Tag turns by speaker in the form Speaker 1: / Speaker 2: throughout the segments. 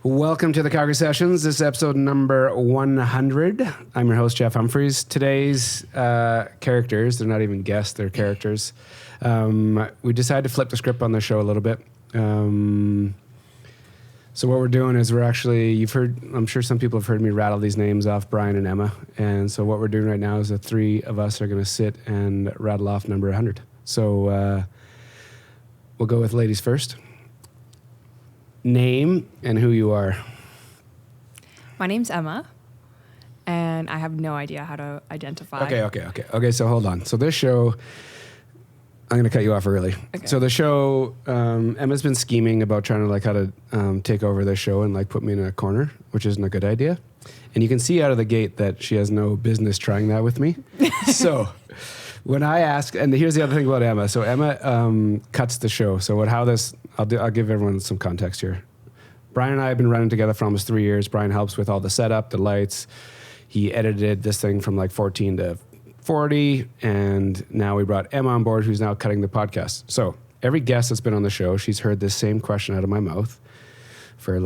Speaker 1: Welcome to the Calgary Sessions. This is episode number 100. I'm your host, Jeff Humphreys. Today's characters, they're not even guests, they're characters. We decided to flip the script on the show a little bit. So what we're doing is I'm sure some people have heard me rattle these names off, Brian and Emma. And so what we're doing right now is the three of us are going to sit and rattle off number 100. So we'll go with ladies first. Name and who you are.
Speaker 2: My name's Emma, and I have no idea how to identify.
Speaker 1: Okay, so hold on. So this show, I'm going to cut you off early. Okay. So the show, Emma's been scheming about trying to how to take over this show and put me in a corner, which isn't a good idea. And you can see out of the gate that she has no business trying that with me. So when I ask, and here's the other thing about Emma. So Emma cuts the show. So I'll give everyone some context here. Brian and I have been running together for almost 3 years. Brian helps with all the setup, the lights. He edited this thing from 14 to 40, and now we brought Emma on board, who's now cutting the podcast. So every guest that's been on the show, she's heard this same question out of my mouth for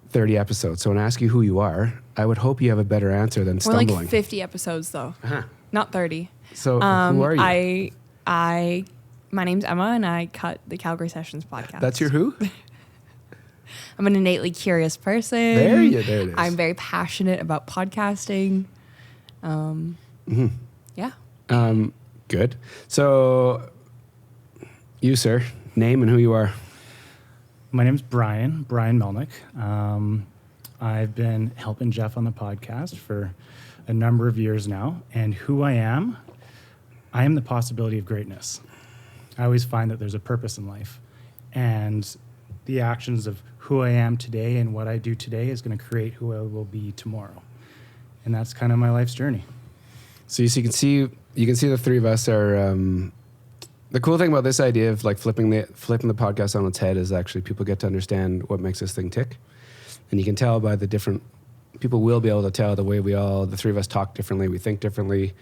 Speaker 1: 30 episodes. So when I ask you who you are, I would hope you have a better answer than stumbling.
Speaker 2: We're 50 episodes though, not 30.
Speaker 1: So who are you?
Speaker 2: My name's Emma, and I cut the Calgary Sessions podcast.
Speaker 1: That's your who?
Speaker 2: I'm an innately curious person.
Speaker 1: There it is.
Speaker 2: I'm very passionate about podcasting. Yeah.
Speaker 1: Good. So you, sir, name and who you are.
Speaker 3: My name's Brian Melnick. I've been helping Jeff on the podcast for a number of years now, and who I am the possibility of greatness. I always find that there's a purpose in life, and the actions of who I am today and what I do today is going to create who I will be tomorrow. And that's kind of my life's journey.
Speaker 1: So you can see the three of us are, the cool thing about this idea of flipping the podcast on its head is actually people get to understand what makes this thing tick. And you can tell by people will be able to tell the way the three of us talk differently, we think differently,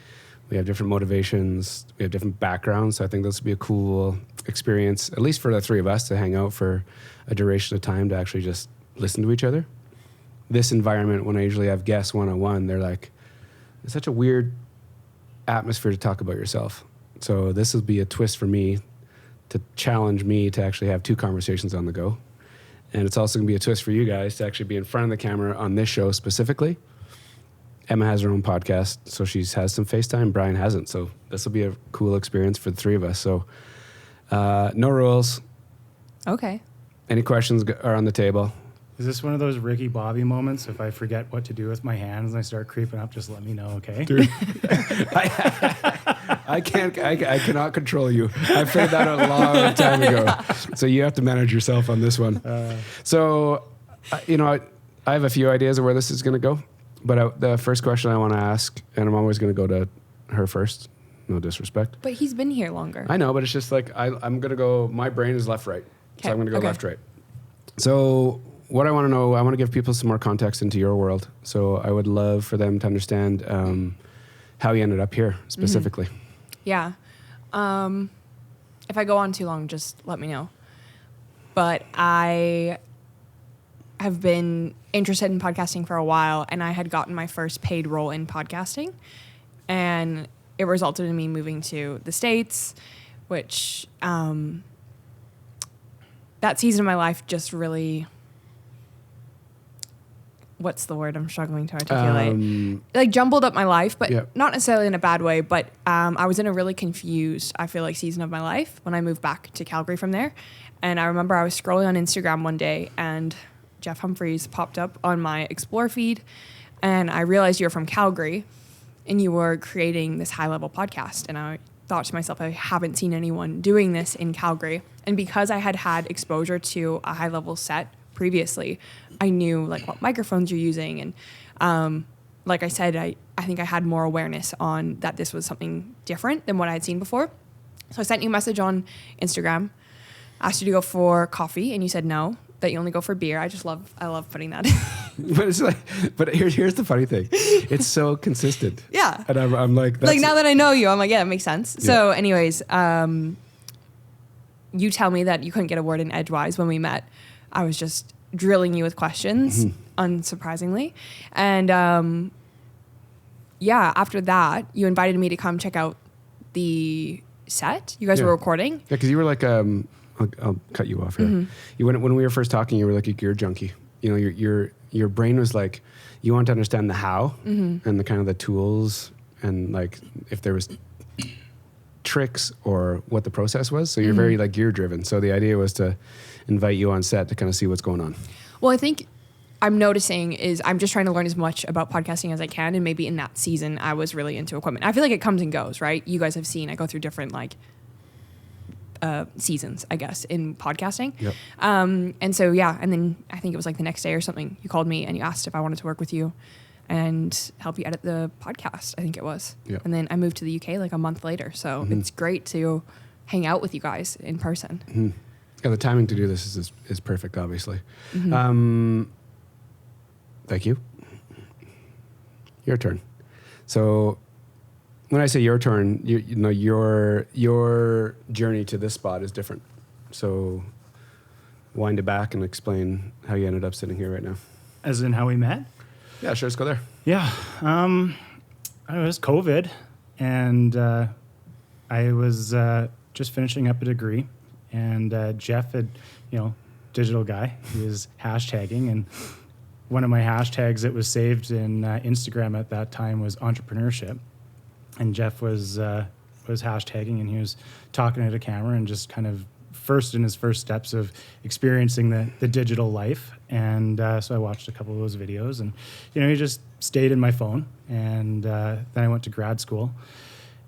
Speaker 1: we have different motivations, we have different backgrounds. So I think this would be a cool experience, at least for the three of us, to hang out for a duration of time to actually just listen to each other. This environment, when I usually have guests one-on-one, they're it's such a weird atmosphere to talk about yourself. So this will be a twist for me to challenge me to actually have two conversations on the go. And it's also going to be a twist for you guys to actually be in front of the camera on this show specifically. Emma has her own podcast, so she has some FaceTime. Brian hasn't, so this will be a cool experience for the three of us. So no rules.
Speaker 2: Okay. Any
Speaker 1: questions are on the table.
Speaker 3: Is this one of those Ricky Bobby moments? If I forget what to do with my hands and I start creeping up, just let me know, okay?
Speaker 1: Dude, I cannot control you. I figured that out a long time ago. So you have to manage yourself on this one. I have a few ideas of where this is going to go. But the first question I want to ask, and I'm always going to go to her first, no disrespect.
Speaker 2: But he's been here longer.
Speaker 1: I know, but it's just I'm going to go, my brain is left-right. So I'm going to go left-right. So what I want to know, I want to give people some more context into your world. So I would love for them to understand how you ended up here specifically.
Speaker 2: Yeah. If I go on too long, just let me know. But I have been interested in podcasting for a while, and I had gotten my first paid role in podcasting, and it resulted in me moving to the States, which that season of my life just really, what's the word I'm struggling to articulate? Jumbled up my life, but not necessarily in a bad way, but I was in a really confused, I feel season of my life when I moved back to Calgary from there. And I remember I was scrolling on Instagram one day, and Jeff Humphreys popped up on my Explore feed, and I realized you were from Calgary and you were creating this high-level podcast. And I thought to myself, I haven't seen anyone doing this in Calgary. And because I had exposure to a high-level set previously, I knew what microphones you're using. And like I said, I think I had more awareness on that this was something different than what I had seen before. So I sent you a message on Instagram, asked you to go for coffee, and you said no, that you only go for beer. I love putting that in.
Speaker 1: but here's the funny thing. It's so consistent.
Speaker 2: Yeah.
Speaker 1: And I'm like, that's
Speaker 2: now that I know you, I'm like, yeah, it makes sense. Yeah. So anyways, you tell me that you couldn't get a word in edgewise when we met. I was just drilling you with questions, unsurprisingly. And after that, you invited me to come check out the set you guys were recording.
Speaker 1: Yeah, because you were like, I'll cut you off here. When we were first talking, you were like a gear junkie. You know, your brain was like, you want to understand the how and the kind of the tools and like if there was tricks or what the process was. So you're very like gear driven. So the idea was to invite you on set to kind of see what's going on.
Speaker 2: Well, I think I'm noticing is I'm just trying to learn as much about podcasting as I can. And maybe in that season, I was really into equipment. I feel like it comes and goes, right? You guys have seen, I go through different like seasons, I guess, in podcasting.
Speaker 1: Yep.
Speaker 2: And so, and then I think it was like the next day or something, you called me and you asked if I wanted to work with you and help you edit the podcast, I think it was.
Speaker 1: Yep.
Speaker 2: And then I moved to the UK like a month later. So it's great to hang out with you guys in person.
Speaker 1: Yeah, the timing to do this is perfect, obviously. Thank you. Your turn. So when I say your turn, you know, your journey to this spot is different. So wind it back and explain how you ended up sitting here right now.
Speaker 3: As in how we met?
Speaker 1: Yeah, sure. Let's go there.
Speaker 3: Yeah. I don't know, it was COVID, and I was just finishing up a degree, and Jeff had, digital guy, he was hashtagging, and one of my hashtags that was saved in Instagram at that time was entrepreneurship. And Jeff was hashtagging, and he was talking at a camera and just kind of in his first steps of experiencing the digital life. And so I watched a couple of those videos, and, he just stayed in my phone. And then I went to grad school,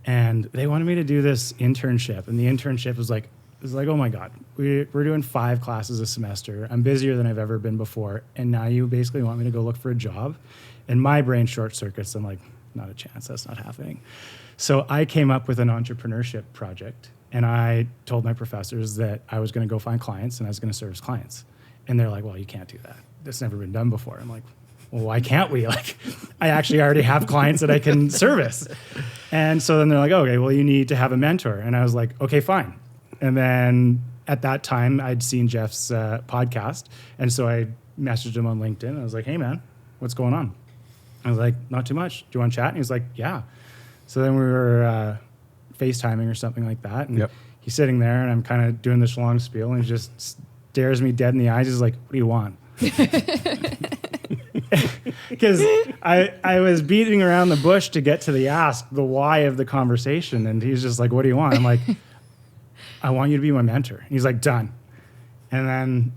Speaker 3: and they wanted me to do this internship. And the internship was like, oh my God, we're doing 5 classes a semester. I'm busier than I've ever been before. And now you basically want me to go look for a job? And my brain short circuits. I'm like, not a chance, that's not happening. So I came up with an entrepreneurship project, and I told my professors that I was going to go find clients and I was going to service clients. And they're like, well, you can't do that. That's never been done before. I'm like, well, why can't we? Like, I actually already have clients that I can service. And so then they're like, okay, well, you need to have a mentor. And I was like, okay, fine. And then at that time, I'd seen Jeff's podcast. And so I messaged him on LinkedIn. I was like, hey, man, what's going on? I was like, not too much. Do you want to chat? And he was like, yeah. So then we were FaceTiming or something like that. And he's sitting there, and I'm kind of doing this long spiel, and he just stares me dead in the eyes. He's like, what do you want? Because I was beating around the bush to get to the why of the conversation. And he's just like, what do you want? I'm like, I want you to be my mentor. And he's like, done. And then,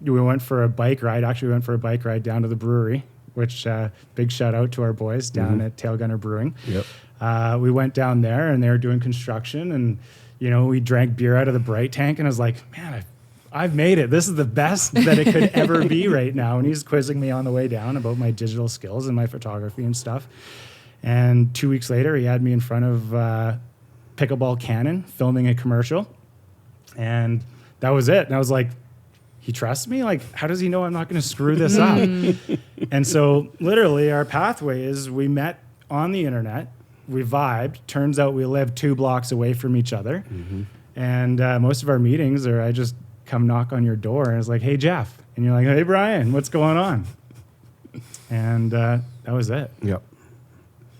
Speaker 3: we went for a bike ride. Actually, we went for a bike ride down to the brewery, which big shout out to our boys down at Tail Gunner Brewing. Yep. We went down there, and they were doing construction, and, we drank beer out of the Bright tank, and I was like, man, I've made it. This is the best that it could ever be right now. And he's quizzing me on the way down about my digital skills and my photography and stuff. And 2 weeks later, he had me in front of Pickleball Cannon filming a commercial. And that was it. And I was like, he trusts me? Like, how does he know I'm not going to screw this up? And so literally our pathway is we met on the internet, we vibed. Turns out we live 2 blocks away from each other. And most of our meetings are I just come knock on your door and it's like, hey, Jeff. And you're like, hey, Brian, what's going on? And that was it.
Speaker 1: Yep.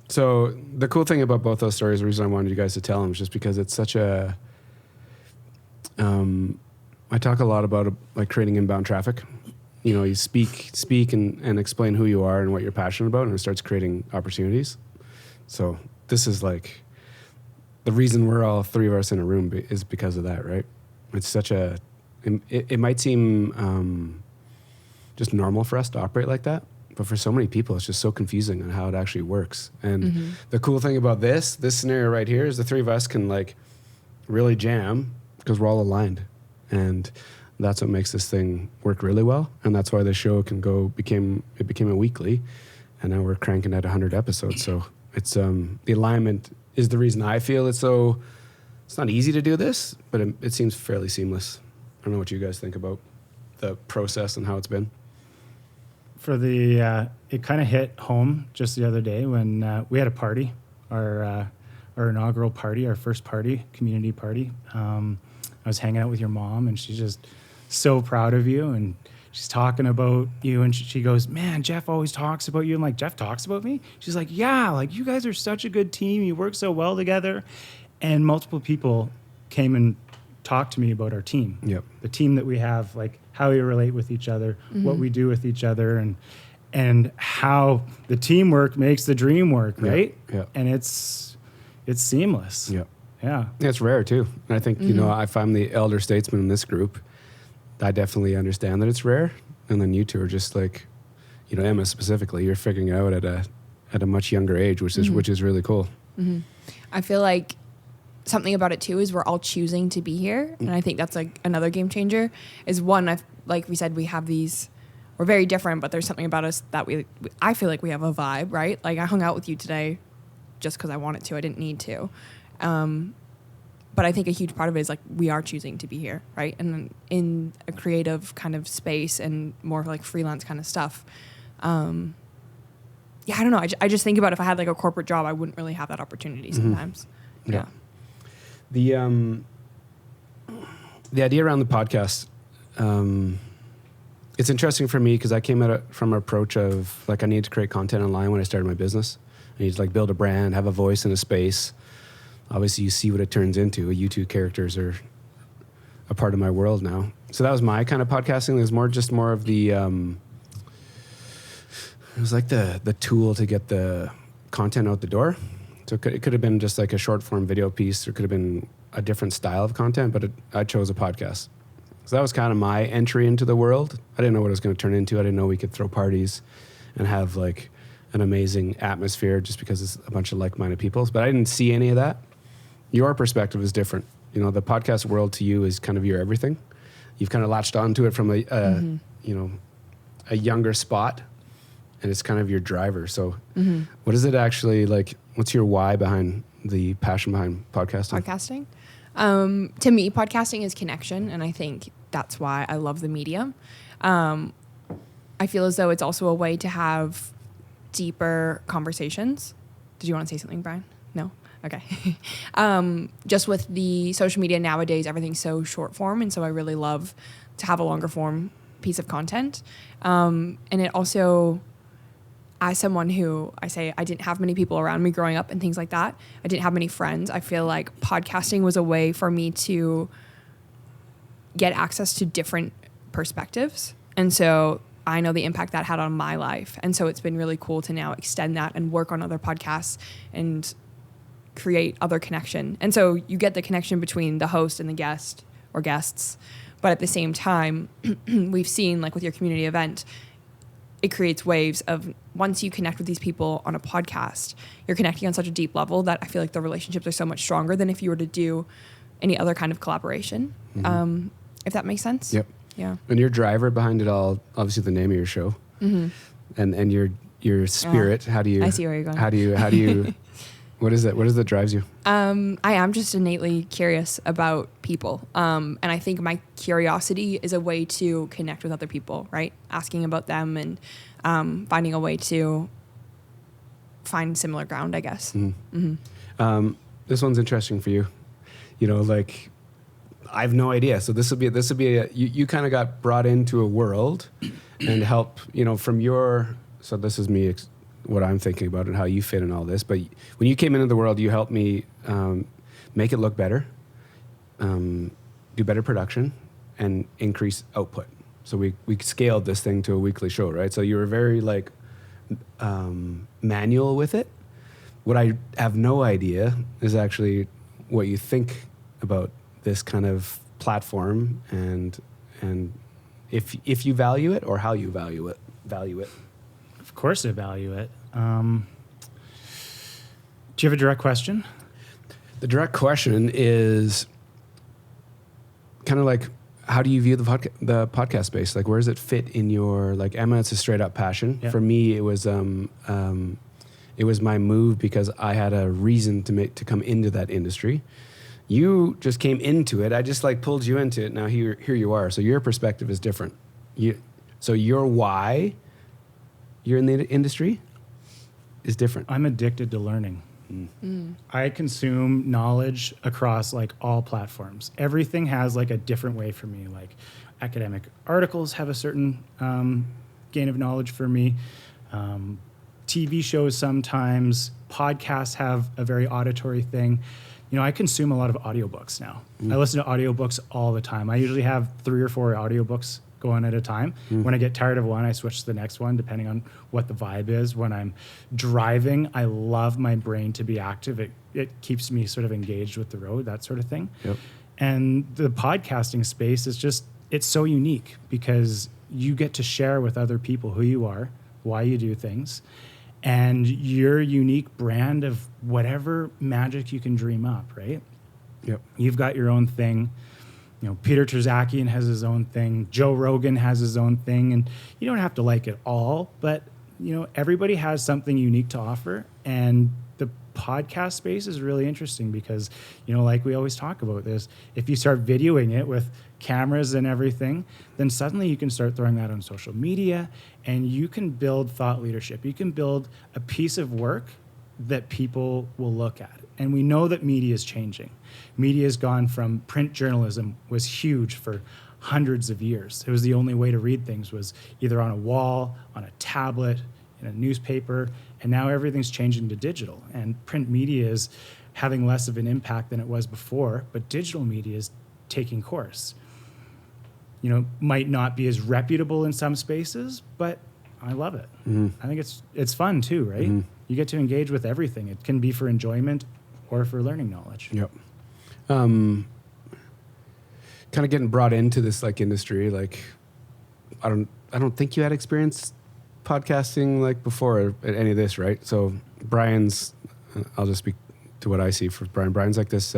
Speaker 1: So the cool thing about both those stories, the reason I wanted you guys to tell them is just because it's such a, I talk a lot about like creating inbound traffic. You speak and explain who you are and what you're passionate about, and it starts creating opportunities. So this is like the reason we're all 3 of us in a room is because of that, right? It's such a, it might seem just normal for us to operate like that, but for so many people, it's just so confusing on how it actually works. And the cool thing about this scenario right here is the 3 of us can like really jam because we're all aligned. And that's what makes this thing work really well. And that's why the show became a weekly, and now we're cranking at 100 episodes. So it's the alignment is the reason I feel it's not easy to do this, but it seems fairly seamless. I don't know what you guys think about the process and how it's been.
Speaker 3: For the it kind of hit home just the other day when we had a party, our inaugural party, our first party, community party. I was hanging out with your mom, and she just so proud of you. And she's talking about you, and she goes, man, Jeff always talks about you. I'm like, Jeff talks about me? She's like, yeah, like you guys are such a good team. You work so well together. And multiple people came and talked to me about our team.
Speaker 1: Yep.
Speaker 3: The team that we have, like how we relate with each other, what we do with each other, and how the teamwork makes the dream work, right?
Speaker 1: Yep.
Speaker 3: And it's seamless.
Speaker 1: Yep.
Speaker 3: Yeah.
Speaker 1: It's rare too. And I think, you know, if I'm the elder statesman in this group, I definitely understand that it's rare. And then you two are just like, you know, Emma specifically, you're figuring it out at a much younger age, which is really cool.
Speaker 2: Mm-hmm. I feel like something about it too is we're all choosing to be here. And I think that's like another game changer is one, like we said, we have these, we're very different, but there's something about us that I feel like we have a vibe, right? Like I hung out with you today just because I wanted to, I didn't need to. But I think a huge part of it is like we are choosing to be here, right? And in a creative kind of space and more like freelance kind of stuff. Yeah, I don't know. I just think about if I had like a corporate job, I wouldn't really have that opportunity sometimes. Yeah.
Speaker 1: The idea around the podcast, it's interesting for me because I came at it from an approach of like I need to create content online when I started my business. I need to like build a brand, have a voice in a space. Obviously, you see what it turns into. You two characters are a part of my world now. So that was my kind of podcasting. It was more of the, it was like the tool to get the content out the door. So it could have been just like a short form video piece, or it could have been a different style of content, but I chose a podcast. So that was kind of my entry into the world. I didn't know what it was going to turn into. I didn't know we could throw parties and have like an amazing atmosphere just because it's a bunch of like-minded people. But I didn't see any of that. Your perspective is different. You know, the podcast world to you is kind of your everything. You've kind of latched onto it from a younger spot, and it's kind of your driver. So what is it actually like? What's your why behind the passion behind podcasting?
Speaker 2: To me, podcasting is connection, and I think that's why I love the medium. I feel as though it's also a way to have deeper conversations. Did you want to say something, Brian? No? Okay. Just with the social media nowadays, everything's so short form, and so I really love to have a longer form piece of content. And it also, as someone who I didn't have many people around me growing up and things like that, I didn't have many friends. I feel like podcasting was a way for me to get access to different perspectives. And so I know the impact that had on my life. And so it's been really cool to now extend that and work on other podcasts and create other connection. And so you get the connection between the host and the guest or guests. But at the same time, we've seen like with your community event, it creates waves of once you connect with these people on a podcast, you're connecting on such a deep level that I feel like the relationships are so much stronger than if you were to do any other kind of collaboration. If that makes sense.
Speaker 1: Yep.
Speaker 2: Yeah.
Speaker 1: And your driver behind it all, obviously the name of your show, and your spirit. How do you?
Speaker 2: I see where you're going.
Speaker 1: How do you? What is it? What is it that drives you?
Speaker 2: I am just innately curious about people. And I think my curiosity is a way to connect with other people, right? Asking about them and finding a way to find similar ground, I guess.
Speaker 1: This one's interesting for you. You know, like I have no idea. So this would be you kind of got brought into a world and help, you know, from your, so this is me what I'm thinking about and how you fit in all this. But when you came into the world, you helped me make it look better, do better production, and increase output. So we scaled this thing to a weekly show, right? So you were very like manual with it. What I have no idea is actually what you think about this kind of platform and if you value it or how you value it.
Speaker 3: Of course I value it. Do you have a direct question?
Speaker 1: The direct question is kind of like, how do you view the podcast space? Like, where does it fit in your, like Emma, it's a straight up passion. Yeah. For me, it was my move because I had a reason to come into that industry. You just came into it. I just like pulled you into it. Now here you are. So your perspective is different. So your why you're in the industry is different.
Speaker 3: I'm addicted to learning. I consume knowledge across like all platforms. Everything has like a different way for me. Like academic articles have a certain gain of knowledge for me. TV shows sometimes, podcasts have a very auditory thing. You know, I consume a lot of audiobooks now. I listen to audiobooks all the time. I usually have 3 or 4 audiobooks going at a time. When I get tired of one, I switch to the next one, depending on what the vibe is. When I'm driving, I love my brain to be active. It keeps me sort of engaged with the road, that sort of thing.
Speaker 1: Yep.
Speaker 3: And the podcasting space is just, it's so unique because you get to share with other people who you are, why you do things, and your unique brand of whatever magic you can dream up, right?
Speaker 1: Yep.
Speaker 3: You've got your own thing. You know, Peter Terzakian has his own thing. Joe Rogan has his own thing. And you don't have to like it all, but, you know, everybody has something unique to offer. And the podcast space is really interesting because, you know, like we always talk about this, if you start videoing it with cameras and everything, then suddenly you can start throwing that on social media and you can build thought leadership. You can build a piece of work that people will look at. And we know that media is changing. Media has gone from print journalism was huge for hundreds of years. It was the only way to read things was either on a wall, on a tablet, in a newspaper, and now everything's changing to digital. And print media is having less of an impact than it was before, but digital media is taking course. You know, might not be as reputable in some spaces, but I love it. I think it's fun too, right? You get to engage with everything. It can be for enjoyment or for learning knowledge.
Speaker 1: Yep. Kind of getting brought into this like industry, like I don't think you had experience podcasting like before any of this, right? So Brian's, I'll just speak to what I see for Brian. Brian's like this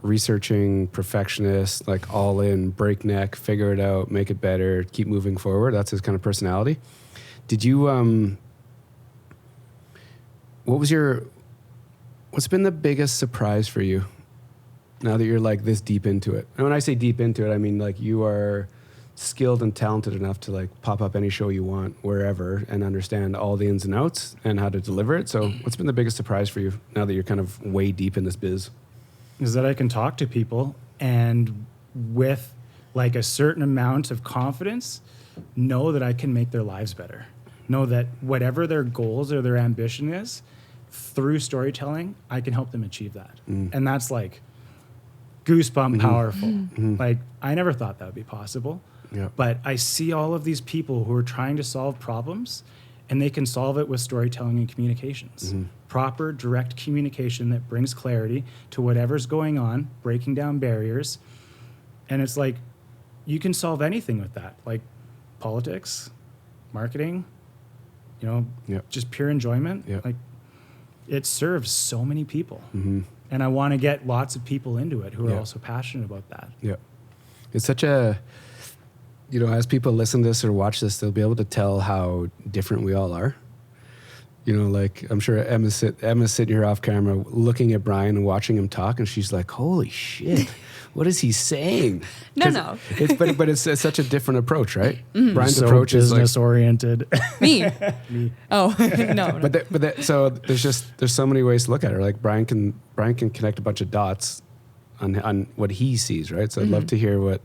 Speaker 1: researching perfectionist, like all in, breakneck, figure it out, make it better, keep moving forward. That's his kind of personality. Did you, what's been the biggest surprise for you now that you're like this deep into it? And when I say deep into it, I mean like you are skilled and talented enough to like pop up any show you want wherever and understand all the ins and outs and how to deliver it. So what's been the biggest surprise for you now that you're kind of way deep in this biz?
Speaker 3: Is that I can talk to people and with like a certain amount of confidence, know that I can make their lives better. Know that whatever their goals or their ambition is, through storytelling, I can help them achieve that. And that's like goosebump powerful. Like I never thought that would be possible.
Speaker 1: Yep.
Speaker 3: But I see all of these people who are trying to solve problems and they can solve it with storytelling and communications. Proper, direct communication that brings clarity to whatever's going on, breaking down barriers. And it's like, you can solve anything with that, like politics, marketing, you know, just pure enjoyment. Like it serves so many people. And I want to get lots of people into it who are also passionate about that.
Speaker 1: It's such a, you know, as people listen to this or watch this, they'll be able to tell how different we all are. You know, like I'm sure Emma's sitting here off camera looking at Brian and watching him talk, and she's like, "Holy shit, what is he saying?"
Speaker 2: No.
Speaker 1: But it's such a different approach, right? Brian's
Speaker 3: so
Speaker 1: approach is like
Speaker 3: business oriented.
Speaker 2: Me. Oh no.
Speaker 1: So there's so many ways to look at it. Like Brian can connect a bunch of dots on what he sees, right? So I'd love to hear what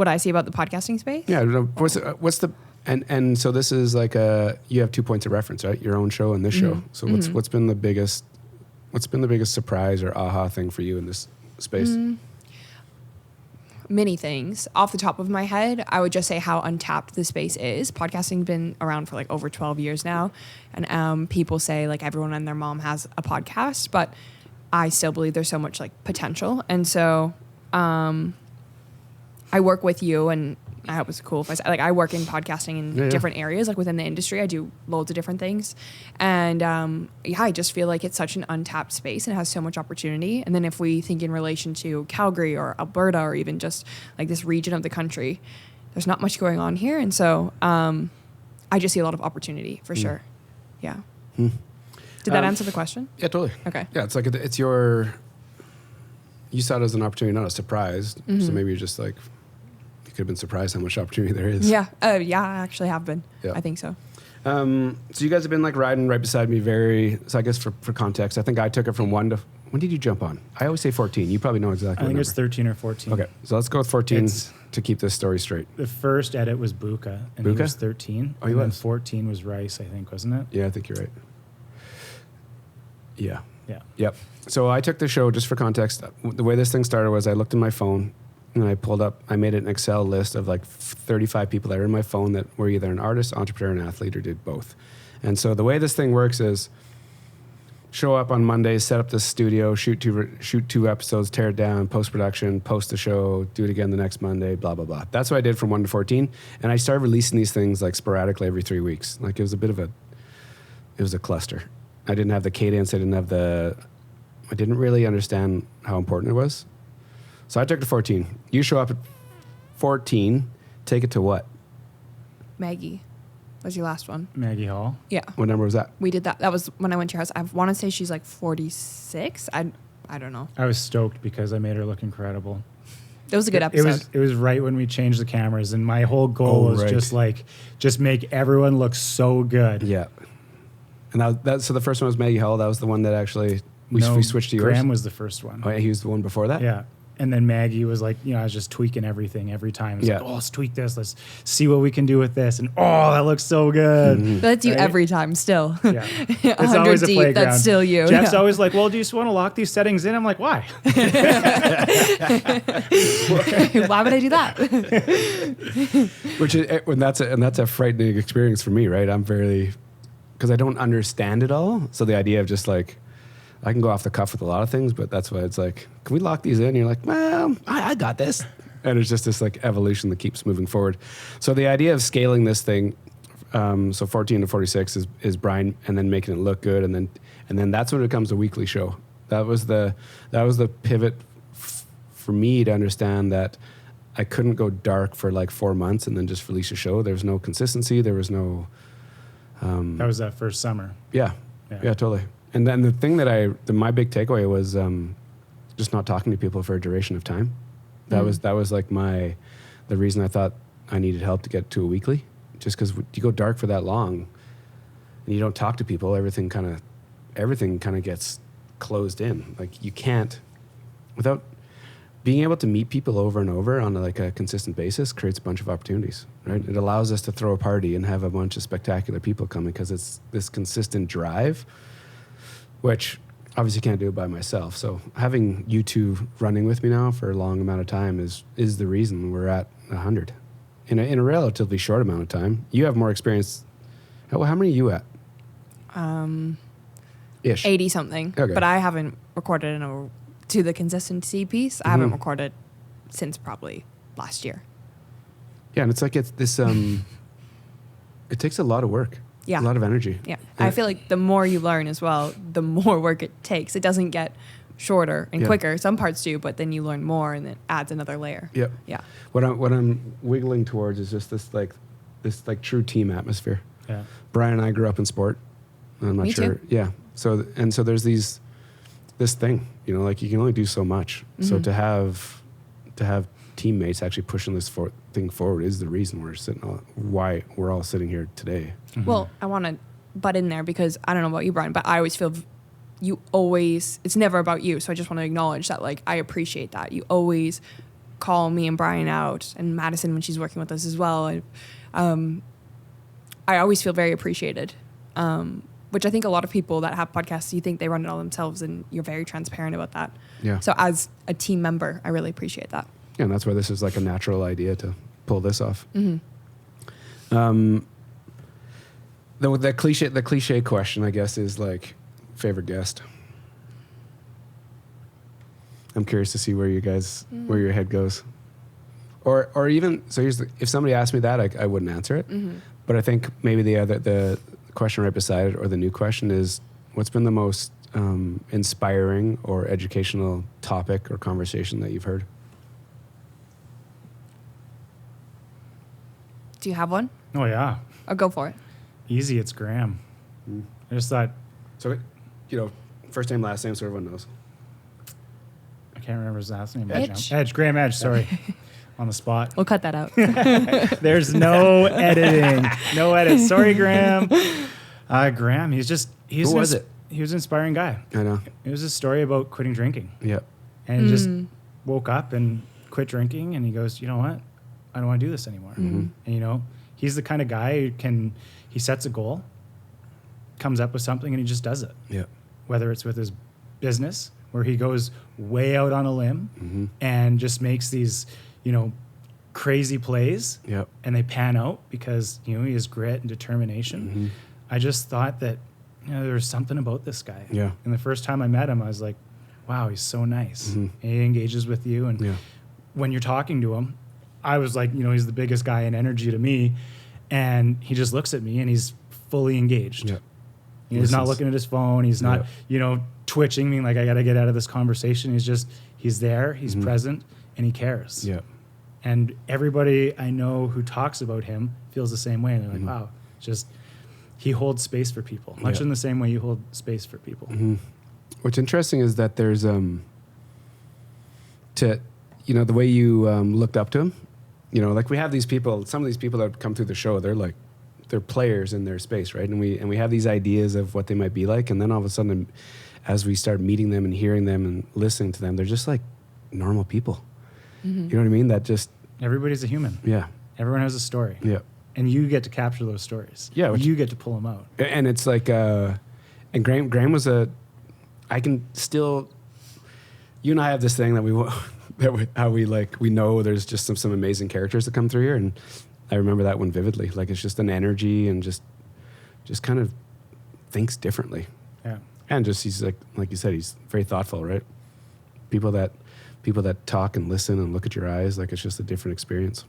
Speaker 2: I see about the podcasting space.
Speaker 1: Yeah. What's the and so this is like you have 2 points of reference, right? Your own show and this show. So what's been the biggest surprise or aha thing for you in this space?
Speaker 2: Many things. Off the top of my head, I would just say how untapped the space is. Podcasting's been around for like over 12 years now. And people say like everyone and their mom has a podcast, but I still believe there's so much like potential. And so I work with you, and I hope it's cool if I say, like, I work in podcasting in different areas, like within the industry. I do loads of different things. And I just feel like it's such an untapped space and it has so much opportunity. And then if we think in relation to Calgary or Alberta or even just like this region of the country, there's not much going on here. And so I just see a lot of opportunity for sure. Yeah. Did that answer the question?
Speaker 1: Yeah, totally.
Speaker 2: Okay.
Speaker 1: Yeah, it's like you saw it as an opportunity, not a surprise. So maybe you're just like, you could have been surprised how much opportunity there is.
Speaker 2: Yeah. I actually have been.
Speaker 1: Yeah.
Speaker 2: I think so.
Speaker 1: So you guys have been like riding right beside me so I guess for context, I think I took it from 1 When did you jump on? I always say 14. You probably know exactly.
Speaker 3: I think it's 13 or 14.
Speaker 1: Okay, so let's go with 14 to keep this story straight.
Speaker 3: The first edit was Buka, and he was 13.
Speaker 1: Oh, he
Speaker 3: and
Speaker 1: was.
Speaker 3: then 14 was Rice, I think, wasn't it?
Speaker 1: Yeah, I think you're right. Yeah.
Speaker 3: Yeah.
Speaker 1: Yep. So I took the show, just for context, the way this thing started was I looked in my phone and I made an Excel list of like 35 people that are in my phone that were either an artist, entrepreneur, and athlete, or did both. And so the way this thing works is show up on Monday, set up the studio, shoot two episodes, tear it down, post-production, post the show, do it again the next Monday, blah, blah, blah. That's what I did from 1 to 14. And I started releasing these things like sporadically every 3 weeks. Like it was a cluster. I didn't have the cadence. I didn't really understand how important it was. So I took it to 14. You show up at 14, take it to what?
Speaker 2: Maggie was your last one.
Speaker 3: Maggie Hall.
Speaker 2: Yeah.
Speaker 1: What number was that?
Speaker 2: We did that. That was when I went to your house. I want to say she's like 46. I don't know.
Speaker 3: I was stoked because I made her look incredible.
Speaker 2: It was a good episode.
Speaker 3: It was right when we changed the cameras, and my whole goal was just make everyone look so good.
Speaker 1: Yeah. And so the first one was Maggie Hall. That was the one that actually we switched to yours.
Speaker 3: Graham was the first one.
Speaker 1: Oh, yeah, he was the one before that?
Speaker 3: Yeah. And then Maggie was like, I was just tweaking everything every time. It's like, let's tweak this. Let's see what we can do with this. And that looks so good.
Speaker 2: Mm-hmm. That's you every time still.
Speaker 3: Yeah. It's always a
Speaker 2: deep,
Speaker 3: playground.
Speaker 2: that's still you.
Speaker 3: Jeff's always like, well, do you just want to lock these settings in? I'm like, why?
Speaker 2: Why would I do that?
Speaker 1: That's a frightening experience for me, right? Because I don't understand it all. So the idea of just like, I can go off the cuff with a lot of things, but that's why it's like, can we lock these in? And you're like, well, I got this. And it's just this like evolution that keeps moving forward. So the idea of scaling this thing, so 14 to 46 is Brian, and then making it look good. And then that's when it becomes a weekly show. That was the pivot for me to understand that I couldn't go dark for like 4 months and then just release a show. There was no consistency. There was no...
Speaker 3: that was that first summer.
Speaker 1: Yeah, totally. And then the thing my big takeaway was just not talking to people for a duration of time. That was like the reason I thought I needed help to get to a weekly. Just because you go dark for that long and you don't talk to people, everything kind of gets closed in. Like you can't, without being able to meet people over and over on like a consistent basis, creates a bunch of opportunities, right? It allows us to throw a party and have a bunch of spectacular people coming because it's this consistent drive, which obviously can't do it by myself. So having you two running with me now for a long amount of time is the reason we're at 100 in a relatively short amount of time. You have more experience. How many are you at? Ish.
Speaker 2: 80 something. Okay. But I haven't recorded to the consistency piece. I haven't recorded since probably last year.
Speaker 1: Yeah, and it's like it's this. It takes a lot of work.
Speaker 2: Yeah.
Speaker 1: A lot of energy.
Speaker 2: Yeah. I feel like the more you learn as well, the more work it takes. It doesn't get shorter and quicker. Some parts do, but then you learn more and it adds another layer.
Speaker 1: Yep.
Speaker 2: Yeah.
Speaker 1: What I'm wiggling towards is just this true team atmosphere.
Speaker 3: Yeah.
Speaker 1: Brian and I grew up in sport. I'm not sure.
Speaker 2: Too.
Speaker 1: Yeah. So there's this thing, like you can only do so much. Mm-hmm. So to have teammates actually pushing this thing forward is the reason why we're all sitting here today.
Speaker 2: Mm-hmm. Well, I want to butt in there because I don't know about you, Brian, but I always feel it's never about you. So I just want to acknowledge that, like, I appreciate that. You always call me and Brian out, and Madison when she's working with us as well. And I always feel very appreciated, which I think a lot of people that have podcasts, you think they run it all themselves, and you're very transparent about that. Yeah. So as a team member, I really appreciate that.
Speaker 1: Yeah, and that's why this is like a natural idea to pull this off.
Speaker 2: Mm-hmm.
Speaker 1: The cliche question, I guess, is like favorite guest. I'm curious to see where where your head goes, or even so. If somebody asked me that, I wouldn't answer it. Mm-hmm. But I think maybe the question right beside it, or the new question, is what's been the most inspiring or educational topic or conversation that you've heard?
Speaker 2: Do you have one?
Speaker 3: Oh, yeah.
Speaker 2: I'll go for it.
Speaker 3: Easy, it's Graham. I just thought...
Speaker 1: So, first name, last name, so everyone knows.
Speaker 3: I can't remember his last name.
Speaker 2: Edge.
Speaker 3: Graham Edge, sorry. On the spot.
Speaker 2: We'll cut that out.
Speaker 3: There's no editing. No edit. Sorry, Graham. Graham, he's
Speaker 1: Who was it?
Speaker 3: he was an inspiring guy.
Speaker 1: I know.
Speaker 3: It was a story about quitting drinking.
Speaker 1: Yep.
Speaker 3: And just woke up and quit drinking. And he goes, you know what? I don't want to do this anymore. And, you know, he's the kind of guy he sets a goal, comes up with something, and he just does it.
Speaker 1: Yep.
Speaker 3: Whether it's with his business, where he goes way out on a limb and just makes these, you know, crazy plays.
Speaker 1: Yep.
Speaker 3: And they pan out because, you know, he has grit and determination. I just thought that, you know, there was something about this guy.
Speaker 1: Yeah.
Speaker 3: And the first time I met him, I was like, wow, he's so nice. And he engages with you. And when you're talking to him, I was like, you know, he's the biggest guy in energy to me. And he just looks at me and he's fully engaged.
Speaker 1: Yep.
Speaker 3: He's not looking at his phone. He's not, you know, twitching, being like, I got to get out of this conversation. He's there, he's present, and he cares.
Speaker 1: Yeah.
Speaker 3: And everybody I know who talks about him feels the same way. And they're like, wow, just, he holds space for people, much in the same way you hold space for people.
Speaker 1: What's interesting is that there's, you know, the way you looked up to him, you know, like we have these people, some of these people that come through the show, they're players in their space, right? And we have these ideas of what they might be like. And then all of a sudden, as we start meeting them and hearing them and listening to them, they're just like normal people. You know what I mean? That just...
Speaker 3: Everybody's a human.
Speaker 1: Yeah.
Speaker 3: Everyone has a story.
Speaker 1: Yeah.
Speaker 3: And you get to capture those stories.
Speaker 1: Yeah.
Speaker 3: You get to pull them out.
Speaker 1: And it's like, and Graham was I can still, you and I have this thing that we know there's just some amazing characters that come through here. And I remember that one vividly. Like it's just an energy and just kind of thinks differently.
Speaker 3: Yeah.
Speaker 1: And just, he's like you said, he's very thoughtful, right? People that talk and listen and look at your eyes, like it's just a different experience.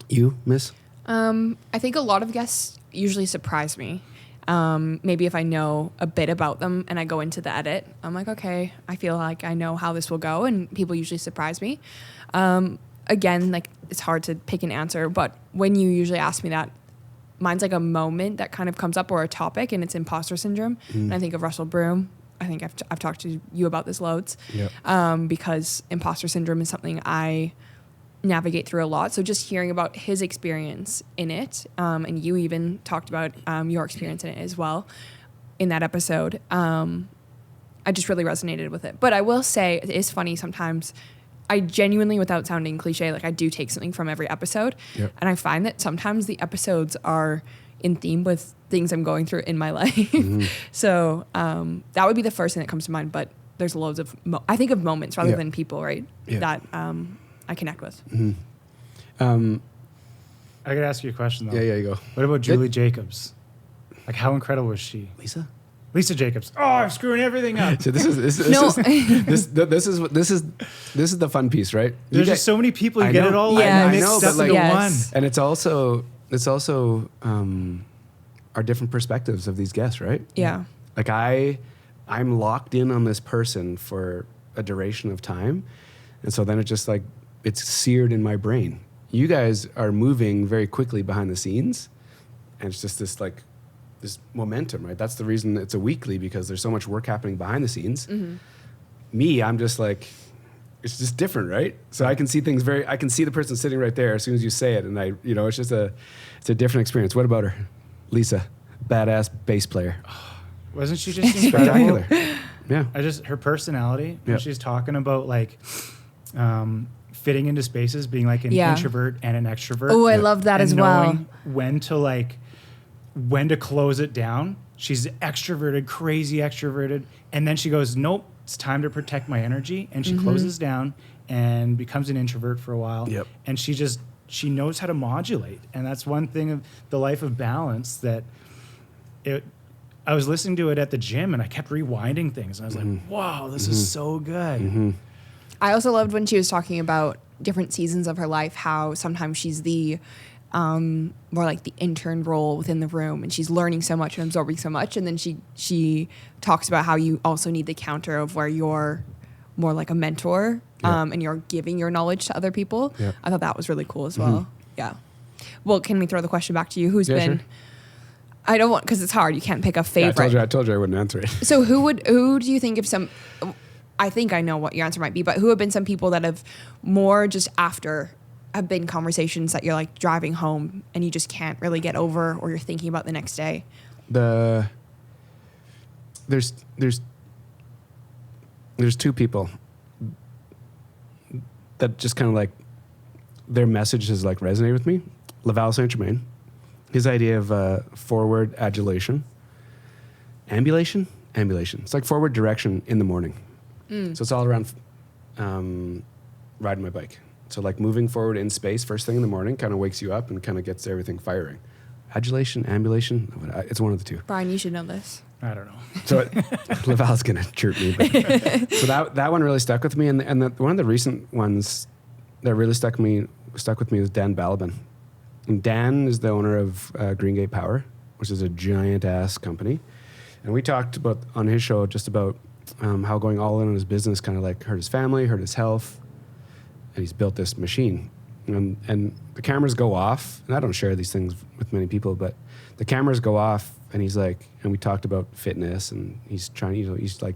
Speaker 1: You, Miss?
Speaker 2: I think a lot of guests usually surprise me. Maybe if I know a bit about them and I go into the edit, I'm like, okay, I feel like I know how this will go, and people usually surprise me. Again, like it's hard to pick an answer, but when you usually ask me that, mine's like a moment that kind of comes up or a topic, and it's imposter syndrome. And I think of Russell Broom. I think I've talked to you about this loads. Yep. Because imposter syndrome is something I navigate through a lot. So just hearing about his experience in it, and you even talked about your experience in it as well in that episode, I just really resonated with it. But I will say it is funny sometimes. I genuinely, without sounding cliche, like I do take something from every episode. Yep. And I find that sometimes the episodes are in theme with things I'm going through in my life. So that would be the first thing that comes to mind. But there's loads of, I think of moments rather than people, right? Yeah. That I connect with.
Speaker 3: I got to ask you a question though.
Speaker 1: Yeah, you go.
Speaker 3: What about Julie Jacobs? Like how incredible was she? Lisa Jacobs. Oh, I'm screwing everything up.
Speaker 1: So this is the fun piece, right?
Speaker 3: There's just so many people. You get it all mixed up into one.
Speaker 1: And it's also our different perspectives of these guests, right?
Speaker 2: Yeah.
Speaker 1: Like I'm locked in on this person for a duration of time, and so then it's seared in my brain. You guys are moving very quickly behind the scenes, and it's just this momentum, right? That's the reason it's a weekly, because there's so much work happening behind the scenes. Me, I'm just like, it's just different, right? So I can see things I can see the person sitting right there as soon as you say it, and it's just it's a different experience. What about her? Lisa, badass bass player.
Speaker 3: Wasn't she just
Speaker 1: spectacular? Yeah.
Speaker 3: Her personality, when she's talking about like fitting into spaces, being like an introvert and an extrovert.
Speaker 2: Oh, I love that as well.
Speaker 3: When to close it down. She's extroverted, crazy extroverted. And then she goes, nope, it's time to protect my energy. And she closes down and becomes an introvert for a while. Yep. And she knows how to modulate. And that's one thing of the life of balance that I was listening to it at the gym and I kept rewinding things. And I was like, wow, this is so good.
Speaker 2: I also loved when she was talking about different seasons of her life, how sometimes she's the more like the intern role within the room, and she's learning so much and absorbing so much, and then she talks about how you also need the counter of where you're more like a mentor, and you're giving your knowledge to other people. I thought that was really cool as well. Yeah. Well, can we throw the question back to you? Who's been? Sure. I don't want, because it's hard. You can't pick a favorite.
Speaker 1: I told you I wouldn't answer it.
Speaker 2: So who do you think I think I know what your answer might be, but who have been some people that have more just after have been conversations that you're like driving home and you just can't really get over, or you're thinking about the next day?
Speaker 1: The there's two people that just kind of like their message has like resonated with me. Laval Saint Germain, his idea of forward ambulation. It's like forward direction in the morning. So it's all around riding my bike. So like moving forward in space first thing in the morning kind of wakes you up and kind of gets everything firing. Adulation, ambulation, it's one of the two.
Speaker 2: Brian, you should know this.
Speaker 3: I don't know.
Speaker 1: So Laval's gonna chirp me. But so that one really stuck with me, and one of the recent ones that really stuck with me was Dan Balabin. And Dan is the owner of Green Gate Power, which is a giant ass company. And we talked about on his show just about how going all in on his business kind of like hurt his family, hurt his health, and he's built this machine. And the cameras go off, and I don't share these things with many people, but the cameras go off, and he's like, and we talked about fitness, and he's trying, he's like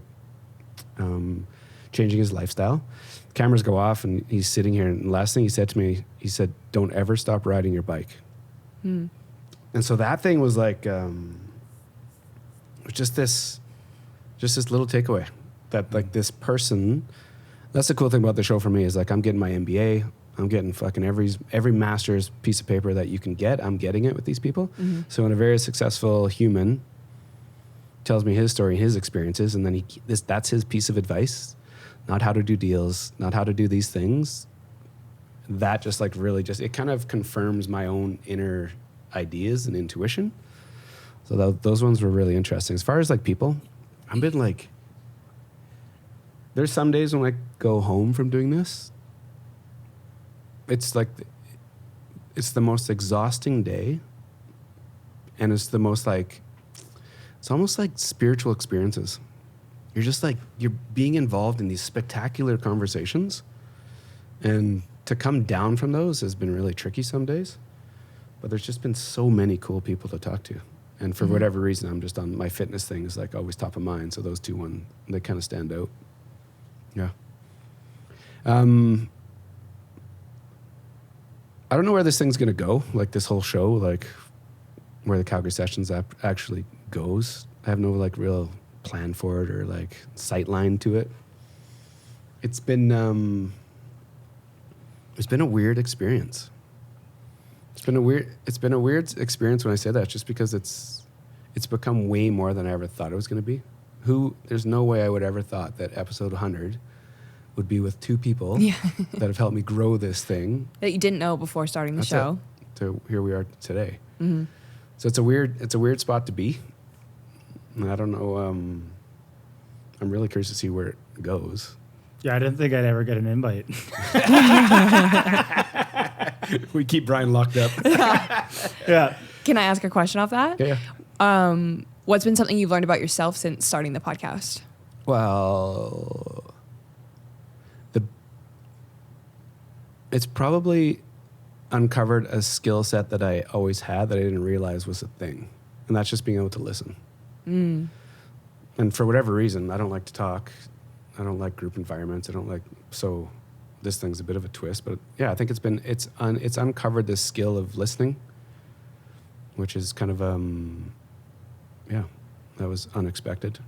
Speaker 1: changing his lifestyle. The cameras go off, and he's sitting here, and the last thing he said to me, he said, "Don't ever stop riding your bike." And so that thing was like, just this little takeaway that like this person. That's the cool thing about the show for me is like I'm getting my MBA. I'm getting fucking every master's piece of paper that you can get. I'm getting it with these people. So when a very successful human tells me his story, his experiences, and then that's his piece of advice, not how to do deals, not how to do these things. That just like really it kind of confirms my own inner ideas and intuition. So those ones were really interesting. As far as like people, I've been like, there's some days when I go home from doing this, it's like, it's the most exhausting day. And it's the most like, it's almost like spiritual experiences. You're just like, you're being involved in these spectacular conversations. And to come down from those has been really tricky some days. But there's just been so many cool people to talk to. And for whatever reason, I'm just on my fitness thing is like always top of mind. So those two they kind of stand out. Yeah. I don't know where this thing's going to go, like this whole show, like where the Calgary Sessions actually goes. I have no like real plan for it or like sight line to it. It's been a weird experience. It's been a weird experience when I say that, just because it's become way more than I ever thought it was going to be. There's no way I would ever thought that episode 100 would be with two people that have helped me grow this thing
Speaker 2: that you didn't know before starting the show.
Speaker 1: To here we are today. So it's a weird spot to be. And I don't know. I'm really curious to see where it goes.
Speaker 3: Yeah, I didn't think I'd ever get an invite.
Speaker 1: We keep Brian locked up.
Speaker 3: Yeah.
Speaker 2: Can I ask a question off that?
Speaker 1: Yeah.
Speaker 2: What's been something you've learned about yourself since starting the podcast?
Speaker 1: Well, it's probably uncovered a skill set that I always had that I didn't realize was a thing. And that's just being able to listen. And for whatever reason, I don't like to talk. I don't like group environments. So this thing's a bit of a twist, but yeah, I think it's uncovered this skill of listening, which is kind of, that was unexpected.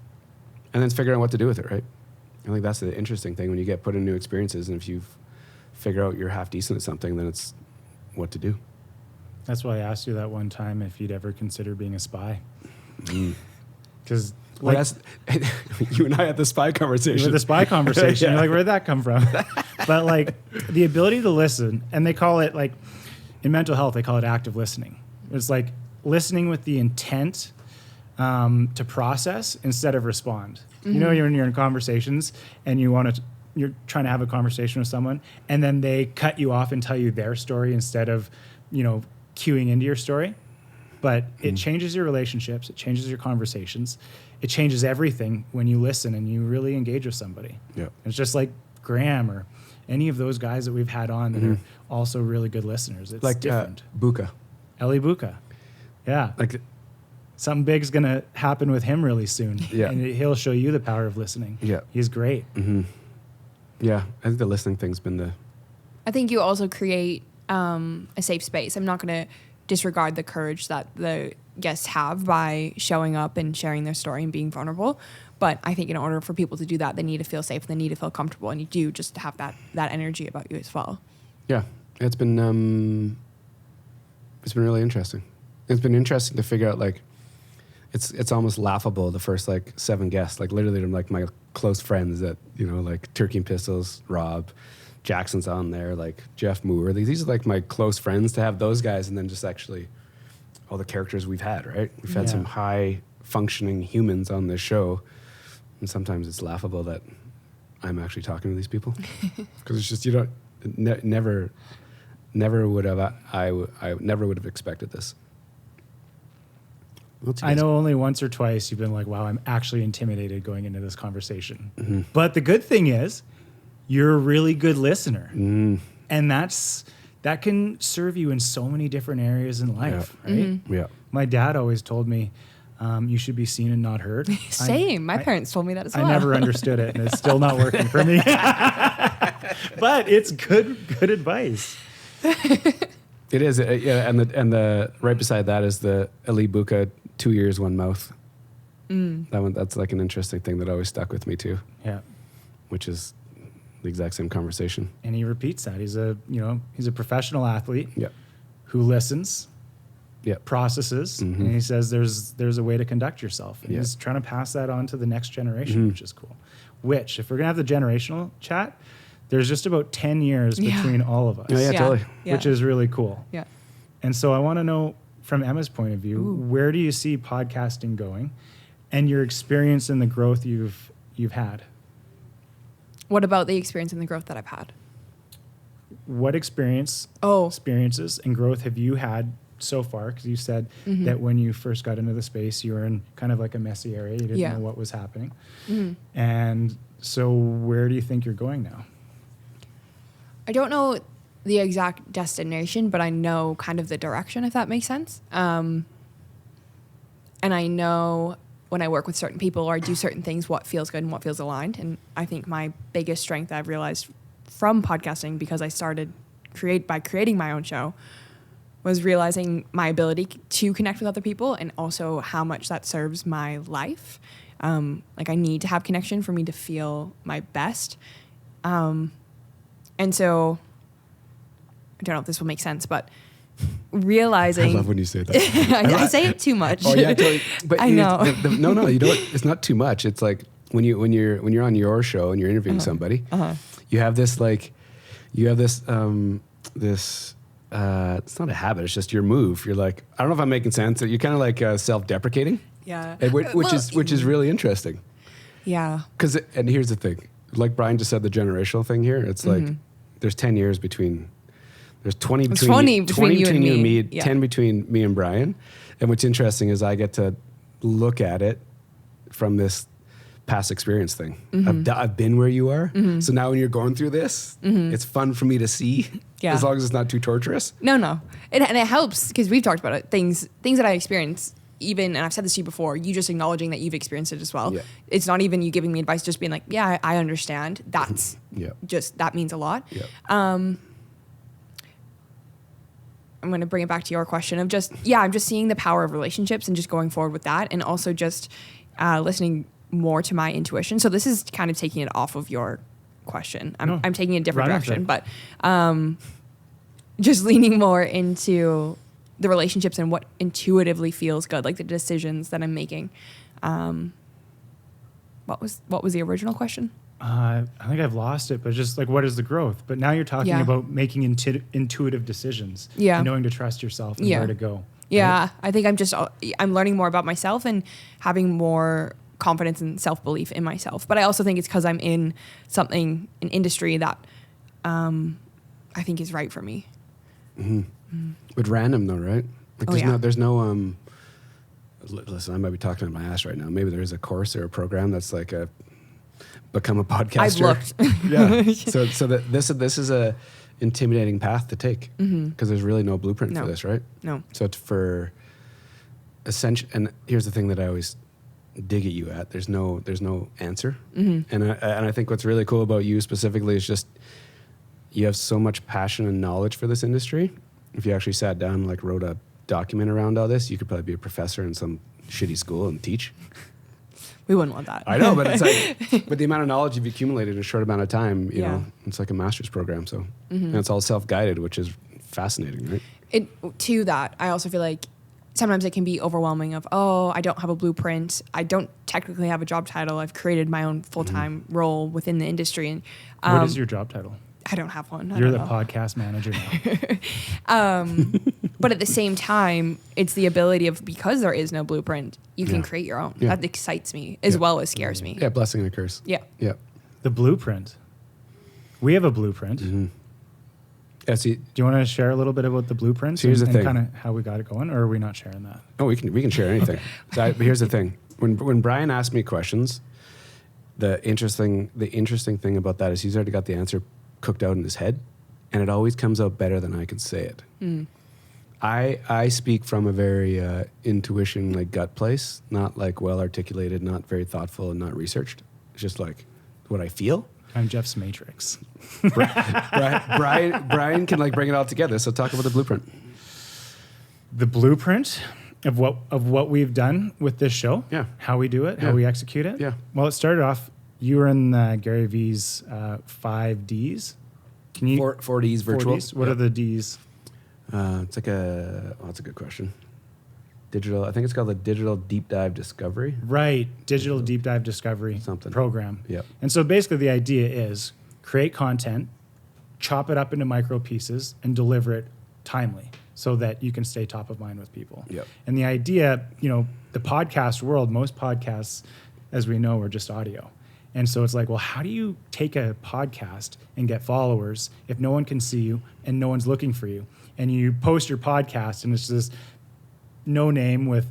Speaker 1: And then figuring out what to do with it, right? I think that's the interesting thing when you get put in new experiences, and if you figure out you're half decent at something, then it's what to do.
Speaker 3: That's why I asked you that one time if you'd ever consider being a spy. Because
Speaker 1: you and I had the spy conversation.
Speaker 3: The spy conversation. You're like, where'd that come from? But like the ability to listen, and they call it like in mental health, they call it active listening. It's like listening with the intent to process instead of respond. You know, when you're in conversations and you're trying to have a conversation with someone, and then they cut you off and tell you their story instead of, cueing into your story. But it changes your relationships. It changes your conversations. It changes everything when you listen and you really engage with somebody. Yeah. It's just like Graham or any of those guys that we've had on that are also really good listeners. It's
Speaker 1: like
Speaker 3: different.
Speaker 1: Buka.
Speaker 3: Eli Buka. Yeah.
Speaker 1: Like
Speaker 3: something big's going to happen with him really soon.
Speaker 1: Yeah.
Speaker 3: And he'll show you the power of listening.
Speaker 1: Yeah.
Speaker 3: He's great.
Speaker 1: Yeah. I think the listening thing's been
Speaker 2: I think you also create a safe space. I'm not going to disregard the courage that the guests have by showing up and sharing their story and being vulnerable. But I think in order for people to do that, they need to feel safe and they need to feel comfortable. And you do just have that energy about you as well.
Speaker 1: Yeah, it's been really interesting. It's been interesting to figure out, like, it's almost laughable, the first like 7 guests, like literally like my close friends that, you know, like Turkey and Pistols, Rob, Jackson's on there, like Jeff Moore. These are like my close friends, to have those guys, and then just actually all the characters we've had, right? We've had some high functioning humans on this show, and sometimes it's laughable that I'm actually talking to these people, because it's just, you don't never would have I never would have expected this.
Speaker 3: I know only once or twice you've been like, wow, I'm actually intimidated going into this conversation. But the good thing is you're a really good listener. And that can serve you in so many different areas in life, right?
Speaker 1: Yeah.
Speaker 3: My dad always told me, you should be seen and not heard.
Speaker 2: Same. My parents told me that as well.
Speaker 3: I never understood it, and it's still not working for me. But it's good advice.
Speaker 1: It is, yeah, and the right beside that is the Ali Buka 2 ears, 1 mouth. That's like an interesting thing that always stuck with me too.
Speaker 3: Yeah,
Speaker 1: which is the exact same conversation.
Speaker 3: And he repeats that he's a professional athlete.
Speaker 1: Yeah,
Speaker 3: who listens.
Speaker 1: Yeah,
Speaker 3: processes, and he says there's a way to conduct yourself. And he's trying to pass that on to the next generation, which is cool. Which, if we're gonna have the generational chat, there's just about 10 years between all of us.
Speaker 1: Oh, yeah, totally.
Speaker 2: Yeah.
Speaker 3: Which is really cool.
Speaker 2: Yeah.
Speaker 3: And so I want to know, from Emma's point of view, where do you see podcasting going, and your experience and the growth you've had?
Speaker 2: What about the experience and the growth that I've had?
Speaker 3: What experiences and growth have you had so far? Because you said that when you first got into the space, you were in kind of like a messy area. You didn't know what was happening. And so where do you think you're going now?
Speaker 2: I don't know the exact destination, but I know kind of the direction, if that makes sense. And I know when I work with certain people or I do certain things, what feels good and what feels aligned. And I think my biggest strength I've realized from podcasting, because I started by creating my own show, was realizing my ability to connect with other people and also how much that serves my life. Like, I need to have connection for me to feel my best. And so, I don't know if this will make sense, but realizing...
Speaker 1: I love when you say that.
Speaker 2: I say it too much.
Speaker 1: Oh, yeah, totally. But
Speaker 2: I know.
Speaker 1: No, you know what? It's not too much. It's like when you're on your show and you're interviewing somebody, you have this it's not a habit, it's just your move. You're like, I don't know if I'm making sense. You're kind of like self-deprecating.
Speaker 2: Yeah.
Speaker 1: Which is really interesting.
Speaker 2: Yeah.
Speaker 1: And here's the thing. Like Brian just said, the generational thing here, it's like there's 10 years between, there's 20 between you and me, 10 between me and Brian. And what's interesting is I get to look at it from this past experience thing. I've been where you are. So now when you're going through this, it's fun for me to see, as long as it's not too torturous.
Speaker 2: No. And it helps, because we've talked about it. Things that I experience, even, and I've said this to you before, you just acknowledging that you've experienced it as well. Yeah. It's not even you giving me advice, just being like, yeah, I understand. That's just, that means a lot. Yeah. I'm going to bring it back to your question of just, I'm just seeing the power of relationships and just going forward with that. And also just listening more to my intuition. So this is kind of taking it off of your question. I'm taking a different direction, but just leaning more into the relationships and what intuitively feels good, like the decisions that I'm making. What was the original question?
Speaker 3: I think I've lost it, but just like, what is the growth? But now you're talking about making intuitive decisions, and knowing to trust yourself and where to go.
Speaker 2: Yeah,
Speaker 3: right?
Speaker 2: I think I'm learning more about myself and having more confidence and self-belief in myself. But I also think it's because I'm in an industry that I think is right for me.
Speaker 1: But random though, right? Like there's no listen, I might be talking to my ass right now. Maybe there is a course or a program that's like a become a podcaster.
Speaker 2: I've looked.
Speaker 1: Yeah. So that this is a intimidating path to take, because there's really no blueprint for this, right?
Speaker 2: No.
Speaker 1: So it's for essential. And here's the thing that I always dig at you at. There's no answer. And I think what's really cool about you specifically is just you have so much passion and knowledge for this industry. If you actually sat down and like wrote a document around all this, you could probably be a professor in some shitty school and teach.
Speaker 2: We wouldn't want that.
Speaker 1: I know, but it's like, but the amount of knowledge you've accumulated in a short amount of time, you know, it's like a master's program. So, and it's all self-guided, which is fascinating, right?
Speaker 2: To that, I also feel like sometimes it can be overwhelming of, oh, I don't have a blueprint. I don't technically have a job title. I've created my own full-time role within the industry. And
Speaker 3: what is your job title?
Speaker 2: I don't have one.
Speaker 3: You're the podcast manager now.
Speaker 2: But at the same time, it's the ability of, because there is no blueprint, you can create your own. That excites me as well as scares me.
Speaker 1: Yeah, blessing and a curse.
Speaker 2: Yeah.
Speaker 1: Yeah.
Speaker 3: The blueprint. We have a blueprint.
Speaker 1: Yeah, see,
Speaker 3: do you want to share a little bit about the blueprint
Speaker 1: so here's the thing.
Speaker 3: kind of how we got it going, or are we not sharing that?
Speaker 1: Oh, we can share anything. So here's the thing. When Brian asks me questions, the interesting thing about that is he's already got the answer cooked out in his head, and it always comes out better than I can say it. I speak from a very intuition, like gut place, not like well articulated, not very thoughtful, and not researched. It's just like what I feel.
Speaker 3: I'm Jeff's matrix.
Speaker 1: Brian can like bring it all together. So talk about the blueprint.
Speaker 3: The blueprint of what we've done with this show.
Speaker 1: Yeah.
Speaker 3: How we do it. How we execute it.
Speaker 1: Yeah.
Speaker 3: Well, it started off. You were in Gary V's 5 Ds. Can you
Speaker 1: 4 Ds virtual?
Speaker 3: 4 Ds? What are the Ds?
Speaker 1: It's like that's a good question. Digital. I think it's called the Digital Deep Dive Discovery.
Speaker 3: Right. Digital Deep Dive Discovery program.
Speaker 1: Yep.
Speaker 3: And so basically the idea is create content, chop it up into micro pieces, and deliver it timely so that you can stay top of mind with people.
Speaker 1: Yep.
Speaker 3: And the idea, the podcast world, most podcasts, as we know, are just audio. And so it's like, well, how do you take a podcast and get followers if no one can see you and no one's looking for you? And you post your podcast and it's this no name with,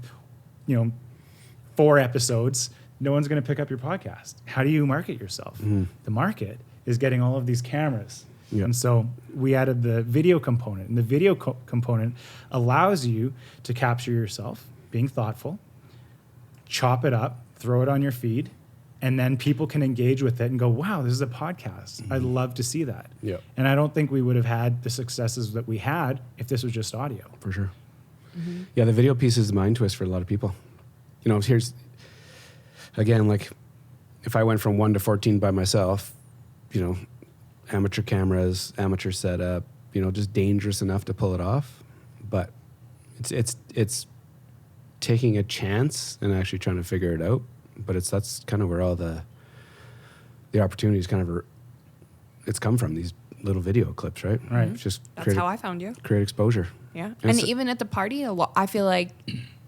Speaker 3: 4 episodes. No one's going to pick up your podcast. How do you market yourself? The market is getting all of these cameras. Yep. And so we added the video component. And the video component allows you to capture yourself, being thoughtful, chop it up, throw it on your feed, and then people can engage with it and go, wow, this is a podcast. I'd love to see that.
Speaker 1: Yep.
Speaker 3: And I don't think we would have had the successes that we had if this was just audio.
Speaker 1: For sure. Yeah, the video piece is the mind twist for a lot of people. Here's, again, like if I went from 1 to 14 by myself, amateur cameras, amateur setup, just dangerous enough to pull it off. But it's taking a chance and actually trying to figure it out. But that's kind of where all the opportunities it's come from, these little video clips, right?
Speaker 3: Right.
Speaker 1: It's just
Speaker 2: That's how I found you.
Speaker 1: Create exposure.
Speaker 2: Yeah. And even at the party, I feel like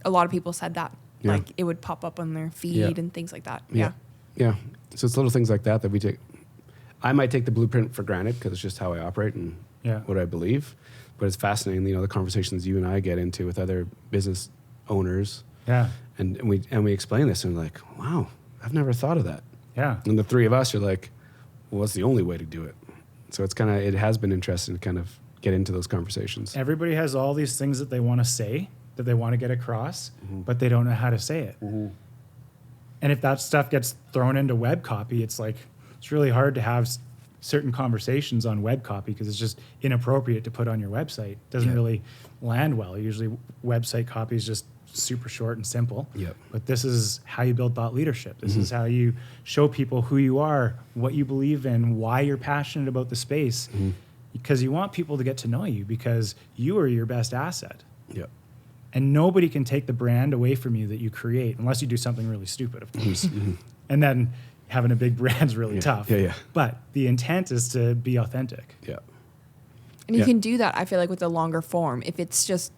Speaker 2: a lot of people said that.
Speaker 1: Yeah.
Speaker 2: Like it would pop up on their feed and things like that.
Speaker 1: Yeah. So it's little things like that we take. I might take the blueprint for granted because it's just how I operate and what I believe. But it's fascinating, the conversations you and I get into with other business owners.
Speaker 3: Yeah.
Speaker 1: And we explain this and we're like, wow, I've never thought of that.
Speaker 3: Yeah.
Speaker 1: And the three of us are like, well, what's the only way to do it? So it has been interesting to kind of get into those conversations.
Speaker 3: Everybody has all these things that they want to say, that they want to get across, but they don't know how to say it. And if that stuff gets thrown into web copy, it's like, it's really hard to have certain conversations on web copy because it's just inappropriate to put on your website. It doesn't really land well. Usually website copy is just super short and simple.
Speaker 1: Yep.
Speaker 3: But this is how you build thought leadership. This is how you show people who you are, what you believe in, why you're passionate about the space. Because you want people to get to know you because you are your best asset.
Speaker 1: Yep.
Speaker 3: And nobody can take the brand away from you that you create unless you do something really stupid, of course. And then having a big brand's really tough.
Speaker 1: Yeah.
Speaker 3: But the intent is to be authentic.
Speaker 1: Yeah.
Speaker 2: And you can do that, I feel like, with a longer form. If it's just,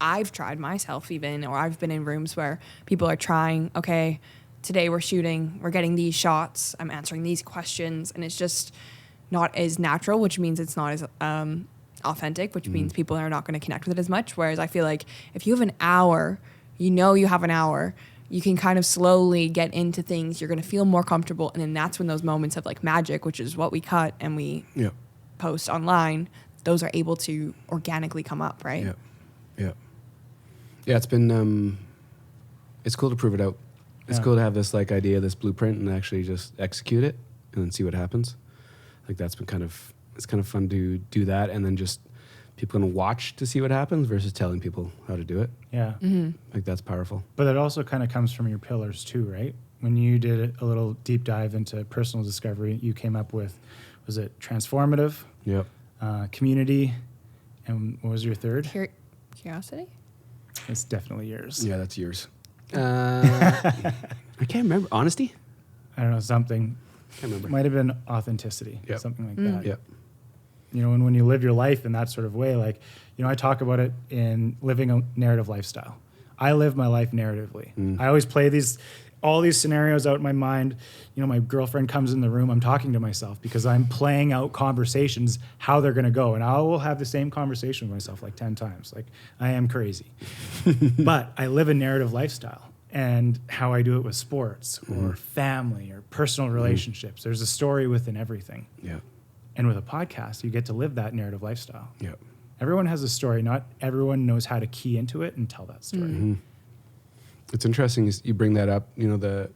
Speaker 2: I've tried myself even, or I've been in rooms where people are trying, okay, today we're shooting, we're getting these shots, I'm answering these questions, and it's just not as natural, which means it's not as authentic, which means people are not going to connect with it as much. Whereas I feel like if you have an hour, you have an hour, you can kind of slowly get into things, you're going to feel more comfortable, and then that's when those moments of like magic, which is what we cut and we post online, those are able to organically come up, right?
Speaker 1: Yeah, it's been, it's cool to prove it out. It's cool to have this like idea, this blueprint, and actually just execute it and then see what happens. Like that's been it's kind of fun to do that, and then just people can watch to see what happens versus telling people how to do it.
Speaker 3: Yeah.
Speaker 1: Like that's powerful.
Speaker 3: But it also kind of comes from your pillars too, right? When you did a little deep dive into personal discovery, you came up with, was it transformative,
Speaker 1: Yep.
Speaker 3: community, and what was your third?
Speaker 2: Curiosity?
Speaker 3: It's definitely yours.
Speaker 1: Yeah, that's yours. I can't remember. Honesty?
Speaker 3: I don't know, something.
Speaker 1: Can't remember.
Speaker 3: Might have been authenticity,
Speaker 1: Yep.
Speaker 3: something like that.
Speaker 1: Yep.
Speaker 3: You know, and when you live your life in that sort of way, like, you know, I talk about it in living a narrative lifestyle. I live my life narratively. I always play all these scenarios out in my mind. You know, my girlfriend comes in the room, I'm talking to myself because I'm playing out conversations, how they're going to go. And I will have the same conversation with myself like 10 times. Like, I am crazy. But I live a narrative lifestyle. And how I do it with sports or family or personal relationships. There's a story within everything.
Speaker 1: Yeah.
Speaker 3: And with a podcast, you get to live that narrative lifestyle.
Speaker 1: Yeah.
Speaker 3: Everyone has a story. Not everyone knows how to key into it and tell that story.
Speaker 1: It's interesting you bring that up. You know,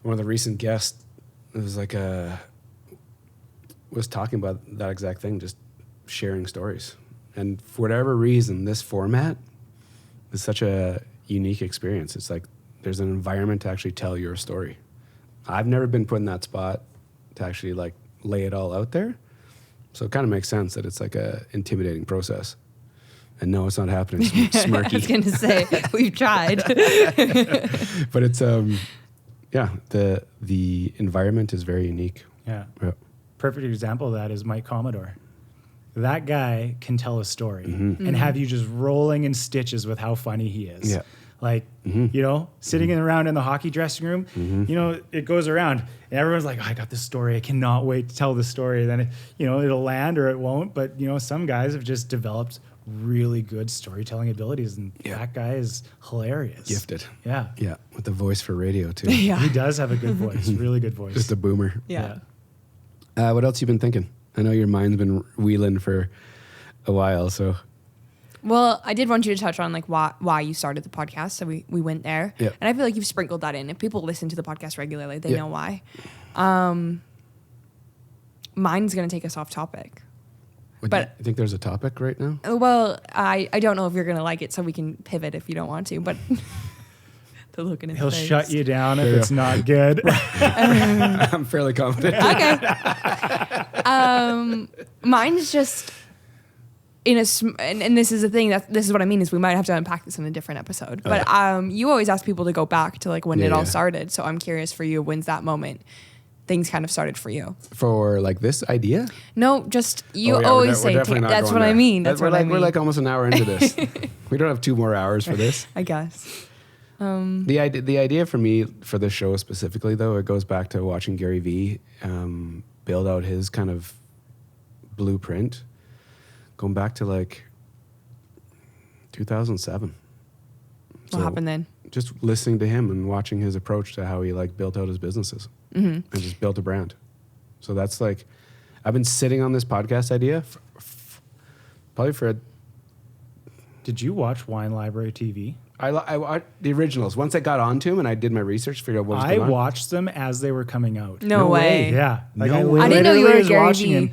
Speaker 1: one of the recent guests was was talking about that exact thing, just sharing stories. And for whatever reason, this format is such a unique experience. It's like there's an environment to actually tell your story. I've never been put in that spot to actually like lay it all out there. So it kind of makes sense that it's like a intimidating process. And no, it's not happening. Smirky.
Speaker 2: I was going to say, we've tried.
Speaker 1: But it's, the environment is very unique.
Speaker 3: Yeah.
Speaker 1: Yeah.
Speaker 3: Perfect example of that is Mike Commodore. That guy can tell a story and have you just rolling in stitches with how funny he is.
Speaker 1: Yeah.
Speaker 3: Like, you know, sitting around in the hockey dressing room, you know, it goes around and everyone's like, oh, I got this story. I cannot wait to tell the story. Then, it'll land or it won't. But, some guys have just developed really good storytelling abilities. And that guy is hilarious.
Speaker 1: Gifted.
Speaker 3: Yeah.
Speaker 1: Yeah. With the voice for radio, too.
Speaker 2: Yeah.
Speaker 3: He does have a good voice, really good voice.
Speaker 1: Just a boomer.
Speaker 2: Yeah.
Speaker 1: What else you been thinking? I know your mind's been wheeling for a while, so...
Speaker 2: Well, I did want you to touch on like why you started the podcast, so we went there,
Speaker 1: Yep.
Speaker 2: and I feel like you've sprinkled that in. If people listen to the podcast regularly, they know why. Mine's gonna take us off topic. But
Speaker 1: you think there's a topic right now?
Speaker 2: Well, I don't know if you're gonna like it, so we can pivot if you don't want to. But the look in his
Speaker 3: He'll
Speaker 2: face.
Speaker 3: shut you down if it's not good.
Speaker 1: I'm fairly confident.
Speaker 2: Okay. Mine's just and this is the thing this is what I mean is we might have to unpack this in a different episode. But you always ask people to go back to like when it all started. So I'm curious for you, when's that moment things kind of started for you?
Speaker 1: For like this idea?
Speaker 2: No, just you always say that's what I mean. That's what I mean.
Speaker 1: We're like almost an hour into this. We don't have 2 more hours for this.
Speaker 2: I guess.
Speaker 1: The idea for me for this show specifically, though, it goes back to watching Gary Vee build out his kind of blueprint, going back to like 2007.
Speaker 2: What happened then?
Speaker 1: Just listening to him and watching his approach to how he like built out his businesses and just built a brand. So that's like, I've been sitting on this podcast idea probably for
Speaker 3: Did you watch Wine Library TV?
Speaker 1: I watched the originals. Once I got onto them and I did my research, figured out what was going on.
Speaker 3: I watched them as they were coming out.
Speaker 2: No way.
Speaker 3: Yeah. Like
Speaker 1: No way.
Speaker 2: I didn't know you were a Gary Vee.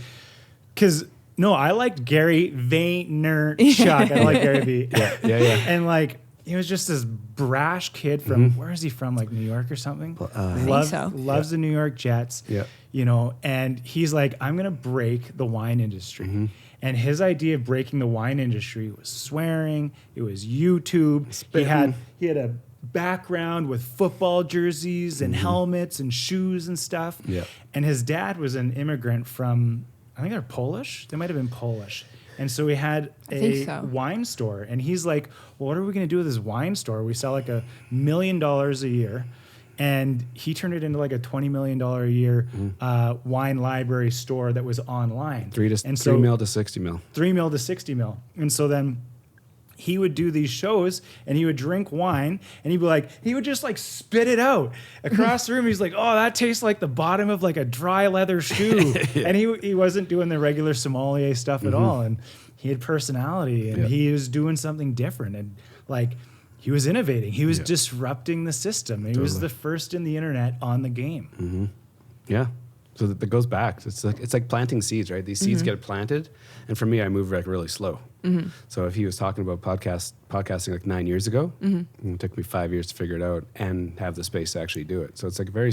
Speaker 3: Because, no, I liked Gary Vaynerchuk. I like Gary Vee.
Speaker 1: Yeah.
Speaker 3: And like, he was just this brash kid from, where is he from? Like New York or something?
Speaker 2: I think so.
Speaker 3: Loves the New York Jets.
Speaker 1: Yeah.
Speaker 3: And he's like, I'm going to break the wine industry. And his idea of breaking the wine industry was swearing. It was YouTube. He had a background with football jerseys and helmets and shoes and stuff.
Speaker 1: Yeah.
Speaker 3: And his dad was an immigrant from, I think they're Polish. They might have been Polish. And so we had a wine store. And he's like, well, what are we going to do with this wine store? We sell like $1 million a year. And he turned it into like a $20 million a year wine library store that was online.
Speaker 1: 3 mil to 60 mil.
Speaker 3: 3 mil to 60 mil. And so then he would do these shows and he would drink wine and he'd be like, he would just like spit it out across the room. He's like, oh, that tastes like the bottom of like a dry leather shoe. And he wasn't doing the regular sommelier stuff at all. And he had personality and he was doing something different. And like, he was innovating. He was disrupting the system. He was the first in the internet on the game.
Speaker 1: Yeah. So that goes back. It's like planting seeds, right? These seeds get planted, and for me, I move like really slow. So if he was talking about podcasting like 9 years ago, it took me 5 years to figure it out and have the space to actually do it. So it's like a very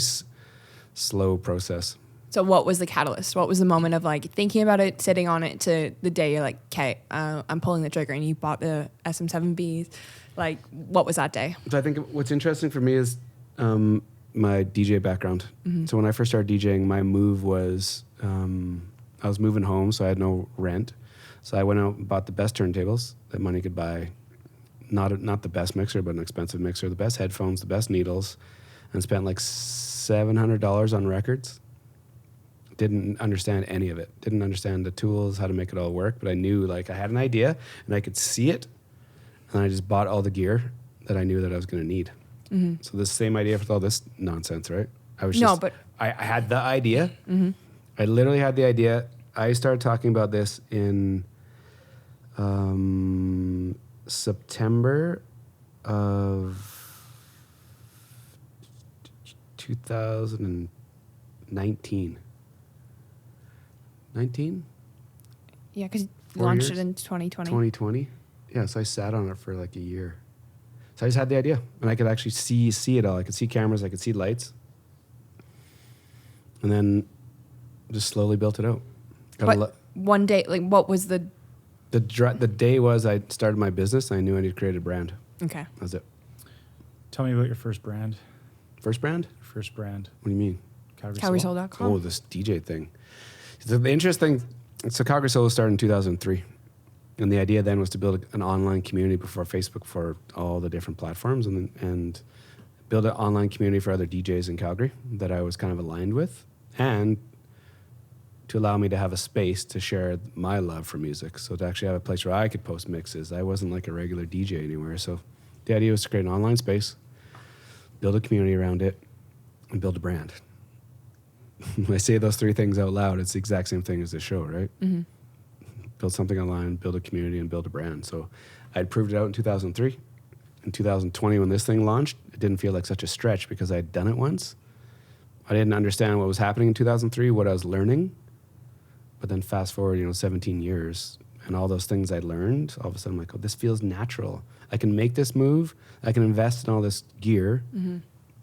Speaker 1: slow process.
Speaker 2: So what was the catalyst? What was the moment of like thinking about it, sitting on it, to the day you're like, okay, I'm pulling the trigger, and you bought the SM7Bs? Like, what was that day?
Speaker 1: So I think what's interesting for me is my DJ background. So when I first started DJing, my move was I was moving home, so I had no rent. So I went out and bought the best turntables that money could buy. Not the best mixer, but an expensive mixer. The best headphones, the best needles, and spent like $700 on records. Didn't understand any of it. Didn't understand the tools, how to make it all work. But I knew, like, I had an idea and I could see it, and I just bought all the gear that I knew that I was going to need. So the same idea for all this nonsense, right? I had the idea. I literally had the idea. I started talking about this in September of 2019. 19?
Speaker 2: Yeah, because you launched it in 2020.
Speaker 1: 2020. Yeah, so I sat on it for like a year. So I just had the idea, and I could actually see it all. I could see cameras, I could see lights, and then just slowly built it out.
Speaker 2: One day, like, what was the
Speaker 1: day was I started my business, and I knew I needed to create a brand.
Speaker 2: Okay.
Speaker 1: That was it.
Speaker 3: Tell me about your first brand.
Speaker 1: First brand?
Speaker 3: First brand.
Speaker 1: What do you mean?
Speaker 2: CalgarySoul.com.
Speaker 1: Oh, this DJ thing. So the interesting, Calgary Soul started in 2003. And the idea then was to build an online community before Facebook, for all the different platforms, and build an online community for other DJs in Calgary that I was kind of aligned with, and to allow me to have a space to share my love for music. So to actually have a place where I could post mixes. I wasn't like a regular DJ anywhere. So the idea was to create an online space, build a community around it, and build a brand. When I say those three things out loud, it's the exact same thing as this show, right? Build something online, build a community, and build a brand. So I'd proved it out in 2003. In 2020, when this thing launched, it didn't feel like such a stretch because I'd done it once. I didn't understand what was happening in 2003, what I was learning. But then fast forward, 17 years, and all those things I learned, all of a sudden I'm like, oh, this feels natural. I can make this move. I can invest in all this gear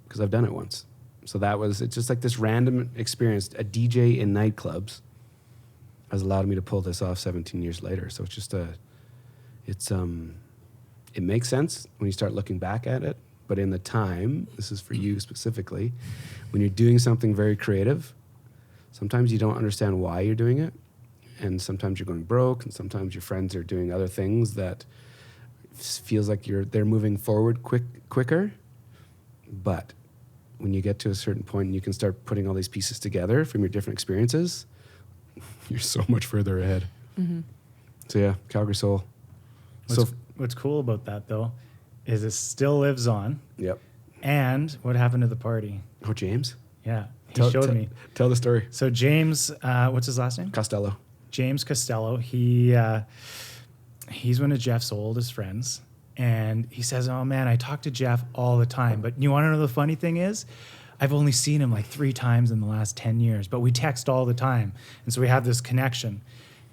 Speaker 1: because I've done it once. So it's just like this random experience. A DJ in nightclubs has allowed me to pull this off 17 years later. So it's just it makes sense when you start looking back at it. But in the time, this is for you specifically, when you're doing something very creative, sometimes you don't understand why you're doing it. And sometimes you're going broke, and sometimes your friends are doing other things that feels like they're moving forward quicker. But when you get to a certain point and you can start putting all these pieces together from your different experiences, you're so much further ahead. So yeah, Calgary Soul.
Speaker 3: What's cool about that, though, is it still lives on.
Speaker 1: Yep.
Speaker 3: And what happened to the party?
Speaker 1: Oh, James?
Speaker 3: Yeah, he showed me.
Speaker 1: Tell the story.
Speaker 3: So James, what's his last name?
Speaker 1: Costello.
Speaker 3: James Costello. He's one of Jeff's oldest friends. And he says, oh, man, I talk to Jeff all the time. But you want to know the funny thing is? I've only seen him like 3 times in the last 10 years, but we text all the time. And so we have this connection.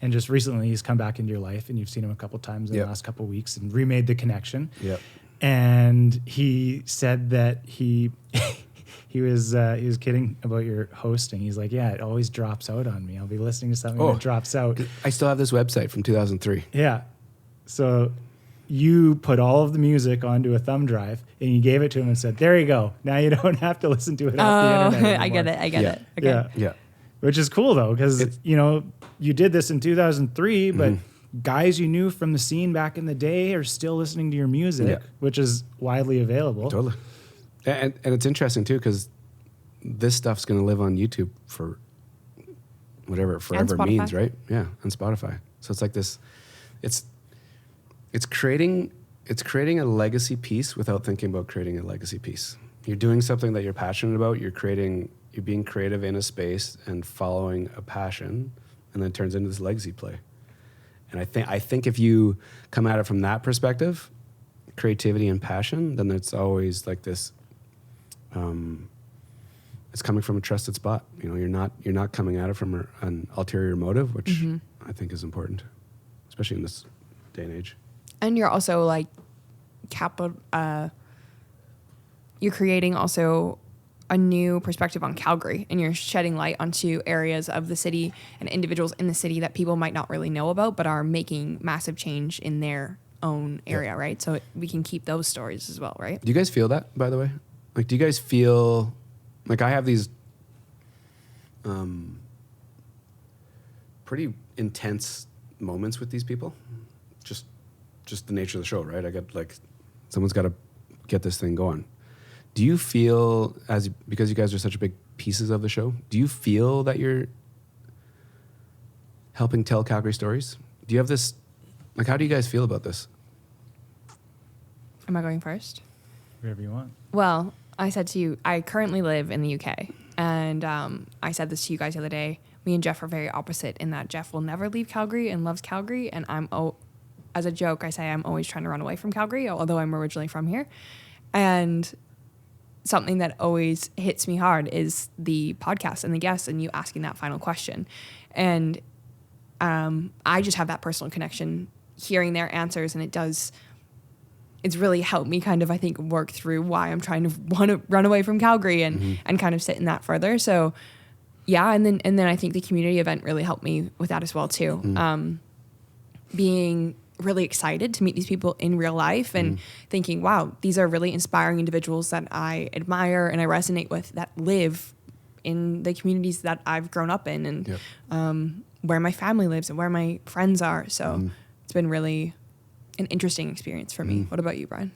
Speaker 3: And just recently he's come back into your life, and you've seen him a couple times in the last couple of weeks and remade the connection.
Speaker 1: Yep.
Speaker 3: And he said that he was kidding about your hosting. He's like, yeah, it always drops out on me. I'll be listening to something that drops out.
Speaker 1: I still have this website from 2003.
Speaker 3: Yeah. So you put all of the music onto a thumb drive and you gave it to him and said, there you go. Now you don't have to listen to it off the internet anymore.
Speaker 2: I get it. Okay.
Speaker 3: Yeah. Which is cool, though, because, you did this in 2003, but guys you knew from the scene back in the day are still listening to your music, which is widely available.
Speaker 1: Totally. And it's interesting, too, because this stuff's going to live on YouTube for whatever it forever means, right? Yeah, on Spotify. So it's like this, it's creating a legacy piece without thinking about creating a legacy piece. You're doing something that you're passionate about. You're being creative in a space and following a passion, and then it turns into this legacy play. And I think if you come at it from that perspective, creativity and passion, then it's always like this it's coming from a trusted spot. You know, you're not coming at it from an ulterior motive, which I think is important, especially in this day and age.
Speaker 2: And you're also like you're creating also a new perspective on Calgary, and you're shedding light onto areas of the city and individuals in the city that people might not really know about, but are making massive change in their own area, right? So we can keep those stories as well, right?
Speaker 1: Do you guys feel that, by the way? Like, do you guys feel like I have these pretty intense moments with these people? Just the nature of the show, right? I get like, someone's got to get this thing going. Do you feel, because you guys are such big pieces of the show, do you feel that you're helping tell Calgary stories? Do you have this, like, how do you guys feel about this?
Speaker 2: Am I going first?
Speaker 3: Whatever you want.
Speaker 2: Well, I said to you, I currently live in the UK, and I said this to you guys the other day. Me and Jeff are very opposite in that Jeff will never leave Calgary and loves Calgary, and as a joke, I say I'm always trying to run away from Calgary, although I'm originally from here. And something that always hits me hard is the podcast and the guests and you asking that final question. And I just have that personal connection hearing their answers, and it's really helped me kind of, I think, work through why I'm trying to want to run away from Calgary and kind of sit in that further. So yeah. And then I think the community event really helped me with that as well too. Being really excited to meet these people in real life and thinking, wow, these are really inspiring individuals that I admire and I resonate with, that live in the communities that I've grown up in and where my family lives and where my friends are. So it's been really an interesting experience for me. What about you, Brian?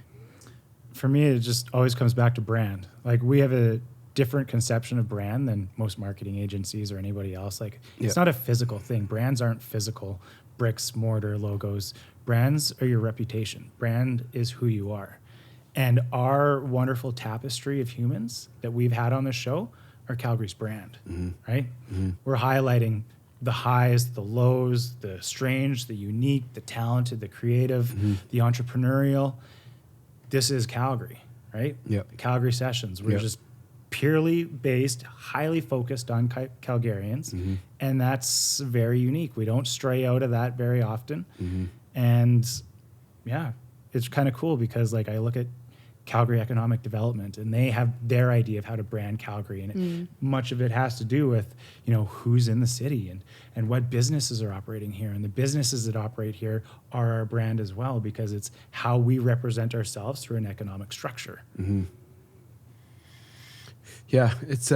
Speaker 3: For me, it just always comes back to brand. Like, we have a different conception of brand than most marketing agencies or anybody else. Like, it's not a physical thing. Brands aren't physical, bricks, mortar, logos. Brands are your reputation. Brand is who you are. And our wonderful tapestry of humans that we've had on the show are Calgary's brand, right? We're highlighting the highs, the lows, the strange, the unique, the talented, the creative, the entrepreneurial. This is Calgary, right? The Calgary Sessions. We're just purely based, highly focused on Calgarians, and that's very unique. We don't stray out of that very often. And yeah, it's kind of cool because, like, I look at Calgary Economic Development and they have their idea of how to brand Calgary, and much of it has to do with, you know, who's in the city and what businesses are operating here, and the businesses that operate here are our brand as well, because it's how we represent ourselves through an economic structure.
Speaker 1: Yeah, it's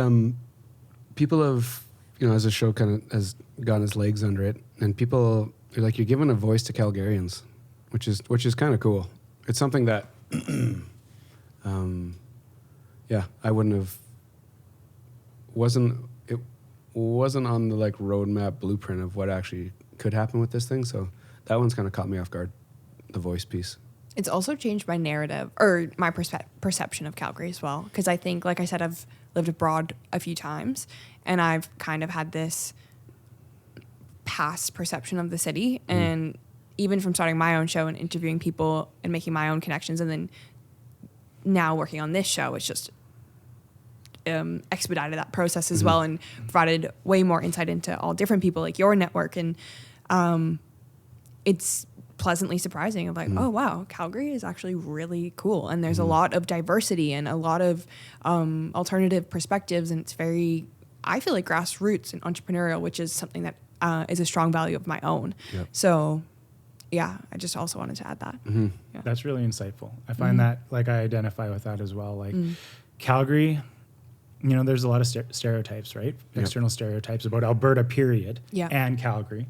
Speaker 1: people have, you know, as the show kind of has gotten its legs under it, and people are like, you're giving a voice to Calgarians, which is kind of cool. It's something that I wouldn't have, wasn't on the like roadmap blueprint of what actually could happen with this thing. So that one's kind of caught me off guard, the voice piece.
Speaker 2: It's also changed my narrative or my perception of Calgary as well. Because I think, like I said, I've lived abroad a few times and I've kind of had this past perception of the city. And even from starting my own show and interviewing people and making my own connections, and then now working on this show, it's just expedited that process as well and provided way more insight into all different people, like your network. And it's pleasantly surprising of like, oh wow, Calgary is actually really cool, and there's a lot of diversity and a lot of alternative perspectives, and it's very, I feel like, grassroots and entrepreneurial, which is something that is a strong value of my own. So yeah, I just also wanted to add that.
Speaker 3: That's really insightful. I find that, like, I identify with that as well. Like Calgary, you know, there's a lot of stereotypes, right? External stereotypes about Alberta, period, and Calgary.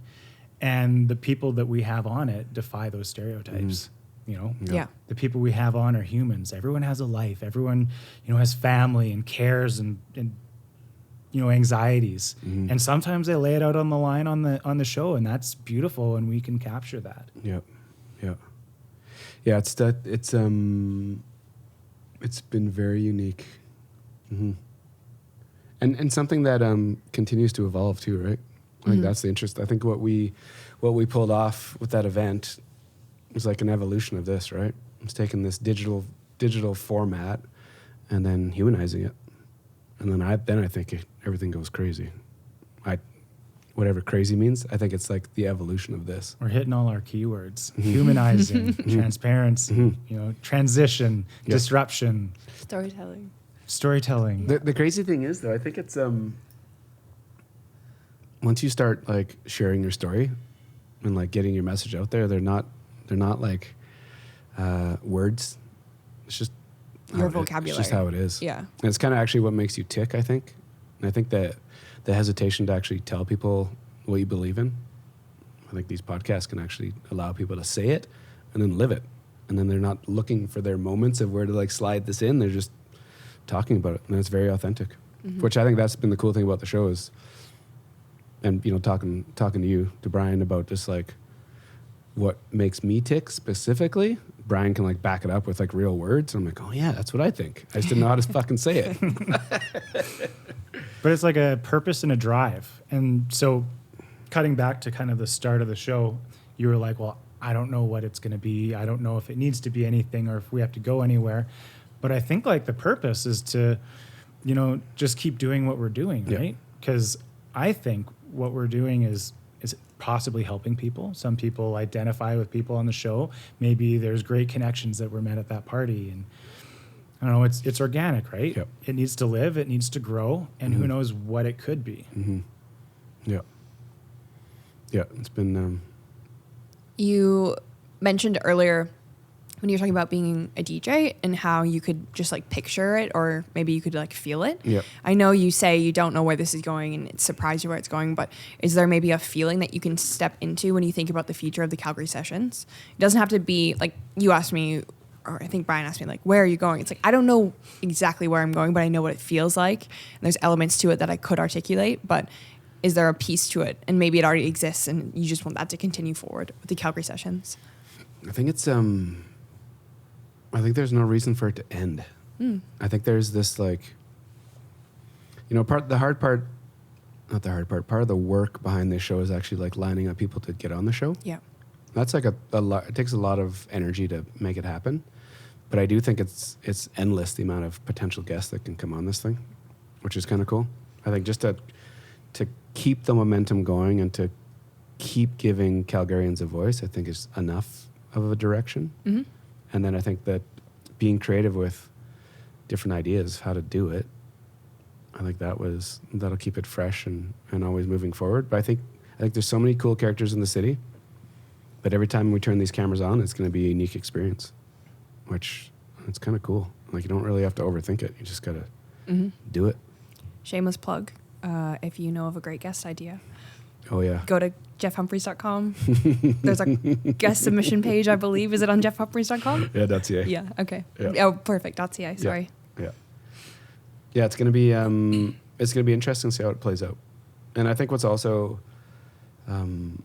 Speaker 3: And the people that we have on it defy those stereotypes. You know, the people we have on are humans. Everyone has a life. Everyone, you know, has family and cares and you know, anxieties. And sometimes they lay it out on the line on the show, and that's beautiful, and we can capture that.
Speaker 1: Yeah, it's been very unique. And something that continues to evolve too, right? Like that's the interest. I think what we pulled off with that event was like an evolution of this, right? It's taking this digital format and then humanizing it. And then I think everything goes crazy. Whatever crazy means, I think it's like the evolution of this.
Speaker 3: We're hitting all our keywords: humanizing, transparency, transition, disruption, storytelling.
Speaker 1: The crazy thing is, though, I think it's once you start like sharing your story and like getting your message out there, they're not like words. It's just
Speaker 2: your vocabulary.
Speaker 1: It's just how it is.
Speaker 2: Yeah,
Speaker 1: and it's kind of actually what makes you tick, I think. And I think that the hesitation to actually tell people what you believe in, I think these podcasts can actually allow people to say it and then live it. And then they're not looking for their moments of where to like slide this in. They're just talking about it. And it's very authentic, which I think that's been the cool thing about the show is, and, talking to you, to Brian, about just like what makes me tick specifically. Brian can like back it up with like real words. I'm like, oh yeah, that's what I think. I just didn't know how to fucking say it.
Speaker 3: But it's like a purpose and a drive. And so cutting back to kind of the start of the show, you were like, well, I don't know what it's going to be. I don't know if it needs to be anything or if we have to go anywhere. But I think like the purpose is to, just keep doing what we're doing, right? Because I think what we're doing is possibly helping people. Some people identify with people on the show. Maybe there's great connections that were met at that party. And I don't know, it's organic, right?
Speaker 1: Yep.
Speaker 3: It needs to live, it needs to grow, and who knows what it could be.
Speaker 1: Mm-hmm. Yeah. Yeah, it's been...
Speaker 2: You mentioned earlier when you were talking about being a DJ and how you could just like picture it, or maybe you could like feel it.
Speaker 1: Yeah.
Speaker 2: I know you say you don't know where this is going and it surprised you where it's going, but is there maybe a feeling that you can step into when you think about the future of the Calgary Sessions? It doesn't have to be like you asked me, or I think Brian asked me, like, where are you going? It's like, I don't know exactly where I'm going, but I know what it feels like. And there's elements to it that I could articulate, but is there a piece to it? And maybe it already exists and you just want that to continue forward with the Calgary Sessions.
Speaker 1: I think it's, I think there's no reason for it to end. I think there's this like, part of the work behind this show is actually like lining up people to get on the show.
Speaker 2: Yeah.
Speaker 1: That's like a lot, it takes a lot of energy to make it happen. But I do think it's endless, the amount of potential guests that can come on this thing, which is kind of cool. I think just to keep the momentum going and to keep giving Calgarians a voice, I think is enough of a direction. Mm-hmm. And then I think that being creative with different ideas of how to do it, I think that'll keep it fresh and always moving forward. But I think there's so many cool characters in the city, but every time we turn these cameras on, it's going to be a unique experience, which it's kind of cool. Like you don't really have to overthink it. You just got to do it.
Speaker 2: Shameless plug. If you know of a great guest idea,
Speaker 1: oh yeah,
Speaker 2: go to jeffhumphreys.com. There's a guest submission page, I believe. Is it on jeffhumphreys.com?
Speaker 1: Yeah, .ca.
Speaker 2: Yeah, okay.
Speaker 1: Yeah.
Speaker 2: Oh, perfect. .ca, sorry.
Speaker 1: Yeah, it's gonna be interesting to see how it plays out. And I think what's also the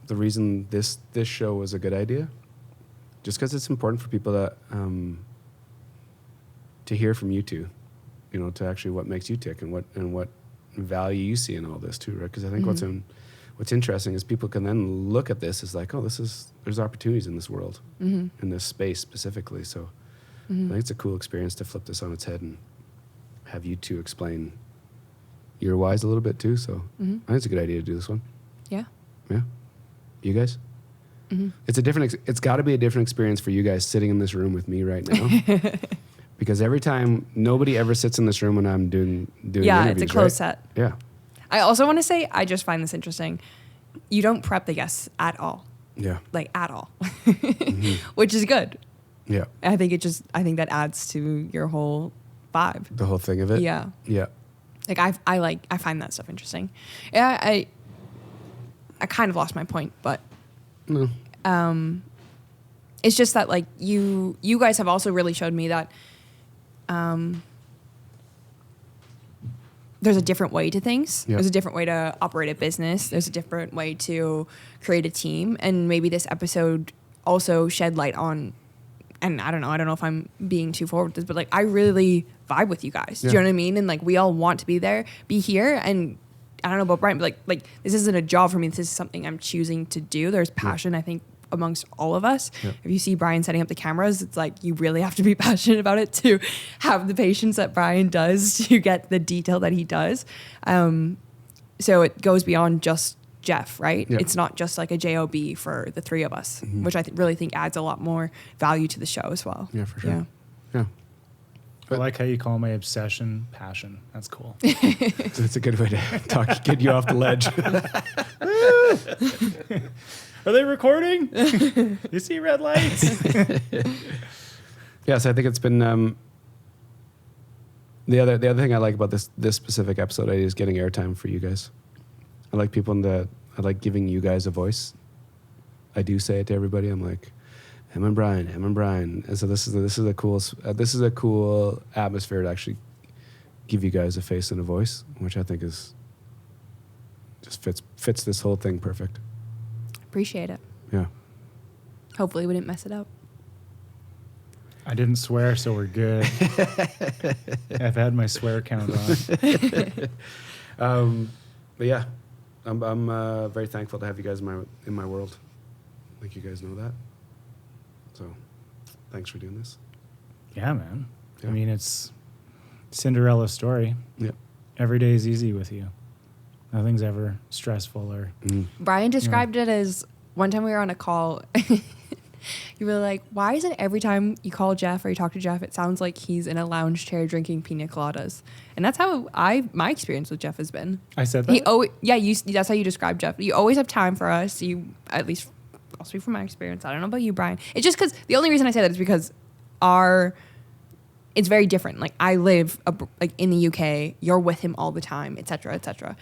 Speaker 1: reason this show was a good idea, just because it's important for people to hear from you two, to actually what makes you tick and what value you see in all this too, right? Because I think what's interesting is people can then look at this as like, oh, there's opportunities in this world, in this space specifically. So I think it's a cool experience to flip this on its head and have you two explain your whys a little bit too. So I think it's a good idea to do this one.
Speaker 2: Yeah.
Speaker 1: Yeah. You guys? It's got to be a different experience for you guys sitting in this room with me right now. Because every time, nobody ever sits in this room when I'm doing interviews,
Speaker 2: it's a closed
Speaker 1: right?
Speaker 2: set.
Speaker 1: Yeah.
Speaker 2: I also want to say, I just find this interesting. You don't prep the guests at all.
Speaker 1: Yeah.
Speaker 2: Like, at all. Which is good.
Speaker 1: Yeah.
Speaker 2: I think that adds to your whole vibe.
Speaker 1: The whole thing of it?
Speaker 2: Yeah.
Speaker 1: Yeah.
Speaker 2: Like, I find that stuff interesting. Yeah, I kind of lost my point, but...
Speaker 1: No.
Speaker 2: It's just that, like, you guys have also really showed me that there's a different way to things. Yep. There's a different way to operate a business. There's a different way to create a team. And maybe this episode also shed light on, and I don't know if I'm being too forward with this, but like, I really vibe with you guys. Yeah. Do you know what I mean? And like, we all want to be here. And I don't know about Brian, but like this isn't a job for me. This is something I'm choosing to do. There's passion, I think, amongst all of us.
Speaker 1: Yep.
Speaker 2: If you see Brian setting up the cameras, it's like you really have to be passionate about it to have the patience that Brian does to get the detail that he does. So it goes beyond just Jeff, right?
Speaker 1: Yep.
Speaker 2: It's not just like a job for the three of us, which I really think adds a lot more value to the show as well.
Speaker 1: Yeah, for sure. Yeah.
Speaker 3: I like how you call my obsession passion. That's cool.
Speaker 1: It's a good way to get you off the ledge.
Speaker 3: Are they recording? You see red lights?
Speaker 1: Yes, I think it's been the other thing I like about this specific episode is getting airtime for you guys. I like I like giving you guys a voice. I do say it to everybody. I'm like, him and Brian. And so this is a cool atmosphere to actually give you guys a face and a voice, which I think is just fits this whole thing perfect.
Speaker 2: Appreciate it.
Speaker 1: Yeah.
Speaker 2: Hopefully we didn't mess it up.
Speaker 3: I didn't swear, so we're good. I've had my swear count on.
Speaker 1: But yeah, I'm very thankful to have you guys in my world. I think you guys know that. So, thanks for doing this.
Speaker 3: Yeah, man.
Speaker 1: Yeah.
Speaker 3: I mean, it's Cinderella story.
Speaker 1: Yep.
Speaker 3: Every day is easy with you. Nothing's ever stressful or.
Speaker 2: Brian described it as one time we were on a call. You were like, why is it every time you call Jeff or you talk to Jeff, it sounds like he's in a lounge chair drinking pina coladas? And that's how my experience with Jeff has been.
Speaker 3: I said that?
Speaker 2: That's how you describe Jeff. You always have time for us. You, at least, I'll speak from my experience. I don't know about you, Brian. It's just because, the only reason I say that is because it's very different. Like, I live in the UK. You're with him all the time, et cetera, et cetera.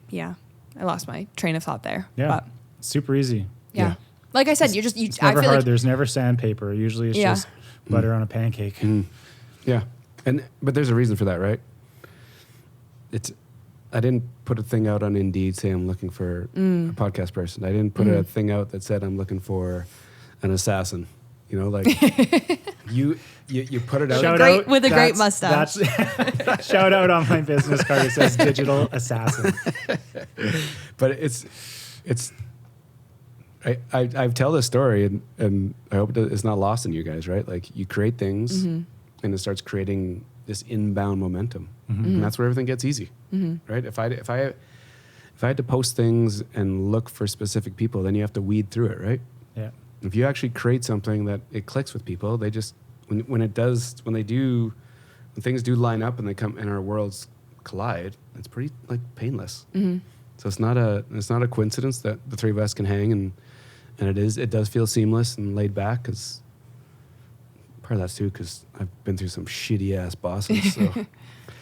Speaker 2: Yeah. I lost my train of thought there.
Speaker 3: Yeah.
Speaker 2: But
Speaker 3: super easy.
Speaker 2: yeah. Like I said,
Speaker 3: It's never
Speaker 2: I feel
Speaker 3: hard.
Speaker 2: like
Speaker 3: There's never sandpaper. Usually it's just butter on a pancake.
Speaker 1: Yeah. But there's a reason for that, right? I didn't put a thing out on Indeed saying I'm looking for a podcast person. I didn't put a thing out that said I'm looking for an assassin. You know, like you put it out.
Speaker 2: with a great mustache.
Speaker 3: Shout out on my business card. It says digital assassin.
Speaker 1: But I tell this story and I hope it's not lost in you guys, right? Like, you create things and it starts creating this inbound momentum, and that's where everything gets easy, right? If I had to post things and look for specific people, then you have to weed through it, right?
Speaker 3: Yeah.
Speaker 1: If you actually create something that it clicks with people, they just when things do line up and they come and our worlds collide, it's pretty like painless. So it's not a coincidence that the three of us can hang and it does feel seamless and laid back, because part of that's too because I've been through some shitty ass bosses. So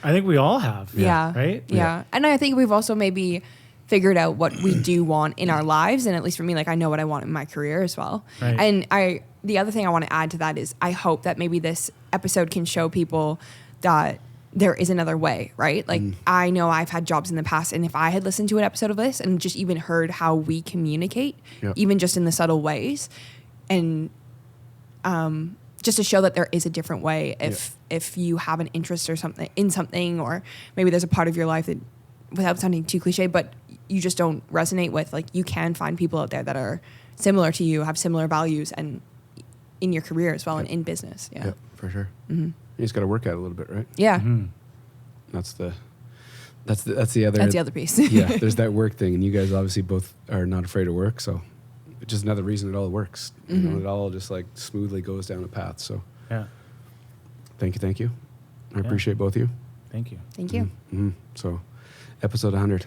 Speaker 3: I think we all have.
Speaker 2: Yeah.
Speaker 3: Right?
Speaker 2: Yeah. And I think we've also maybe figured out what we do want in our lives. And at least for me, like, I know what I want in my career as well.
Speaker 3: Right.
Speaker 2: And the other thing I want to add to that is I hope that maybe this episode can show people that there is another way, right? Like, I know I've had jobs in the past, and if I had listened to an episode of this and just even heard how we communicate, even just in the subtle ways, and just to show that there is a different way if you have an interest or something, or maybe there's a part of your life that, without sounding too cliche, but you just don't resonate with, like, you can find people out there that are similar to you, have similar values, and in your career as well, and in business. Yeah,
Speaker 1: for sure. You just got to work at it a little bit, right?
Speaker 2: Yeah.
Speaker 1: That's the other.
Speaker 2: That's the other piece.
Speaker 1: Yeah, there's that work thing, and you guys obviously both are not afraid of work, so it's just another reason it all works. You know, it all just like smoothly goes down a path. So
Speaker 3: yeah,
Speaker 1: thank you. I appreciate both of you.
Speaker 3: Thank you.
Speaker 2: Thank you.
Speaker 1: So, episode 100.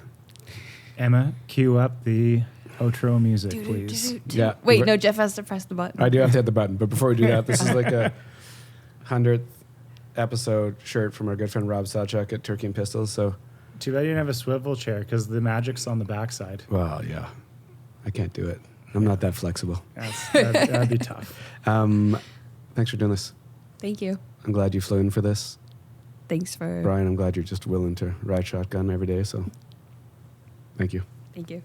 Speaker 3: Emma, cue up the outro music, please.
Speaker 1: Yeah.
Speaker 2: Wait, no, Jeff has to press the button.
Speaker 1: I do have to hit the button, but before we do that, this is like a 100th episode shirt from our good friend Rob Sawchuk at Turkey and Pistols. So,
Speaker 3: too bad you didn't have a swivel chair, because the magic's on the backside.
Speaker 1: Well, yeah, I can't do it. I'm not that flexible.
Speaker 3: That'd be tough.
Speaker 1: Thanks for doing this.
Speaker 2: Thank you.
Speaker 1: I'm glad you flew in for this.
Speaker 2: Thanks for...
Speaker 1: Brian, I'm glad you're just willing to ride shotgun every day. So, thank you.
Speaker 2: Thank you.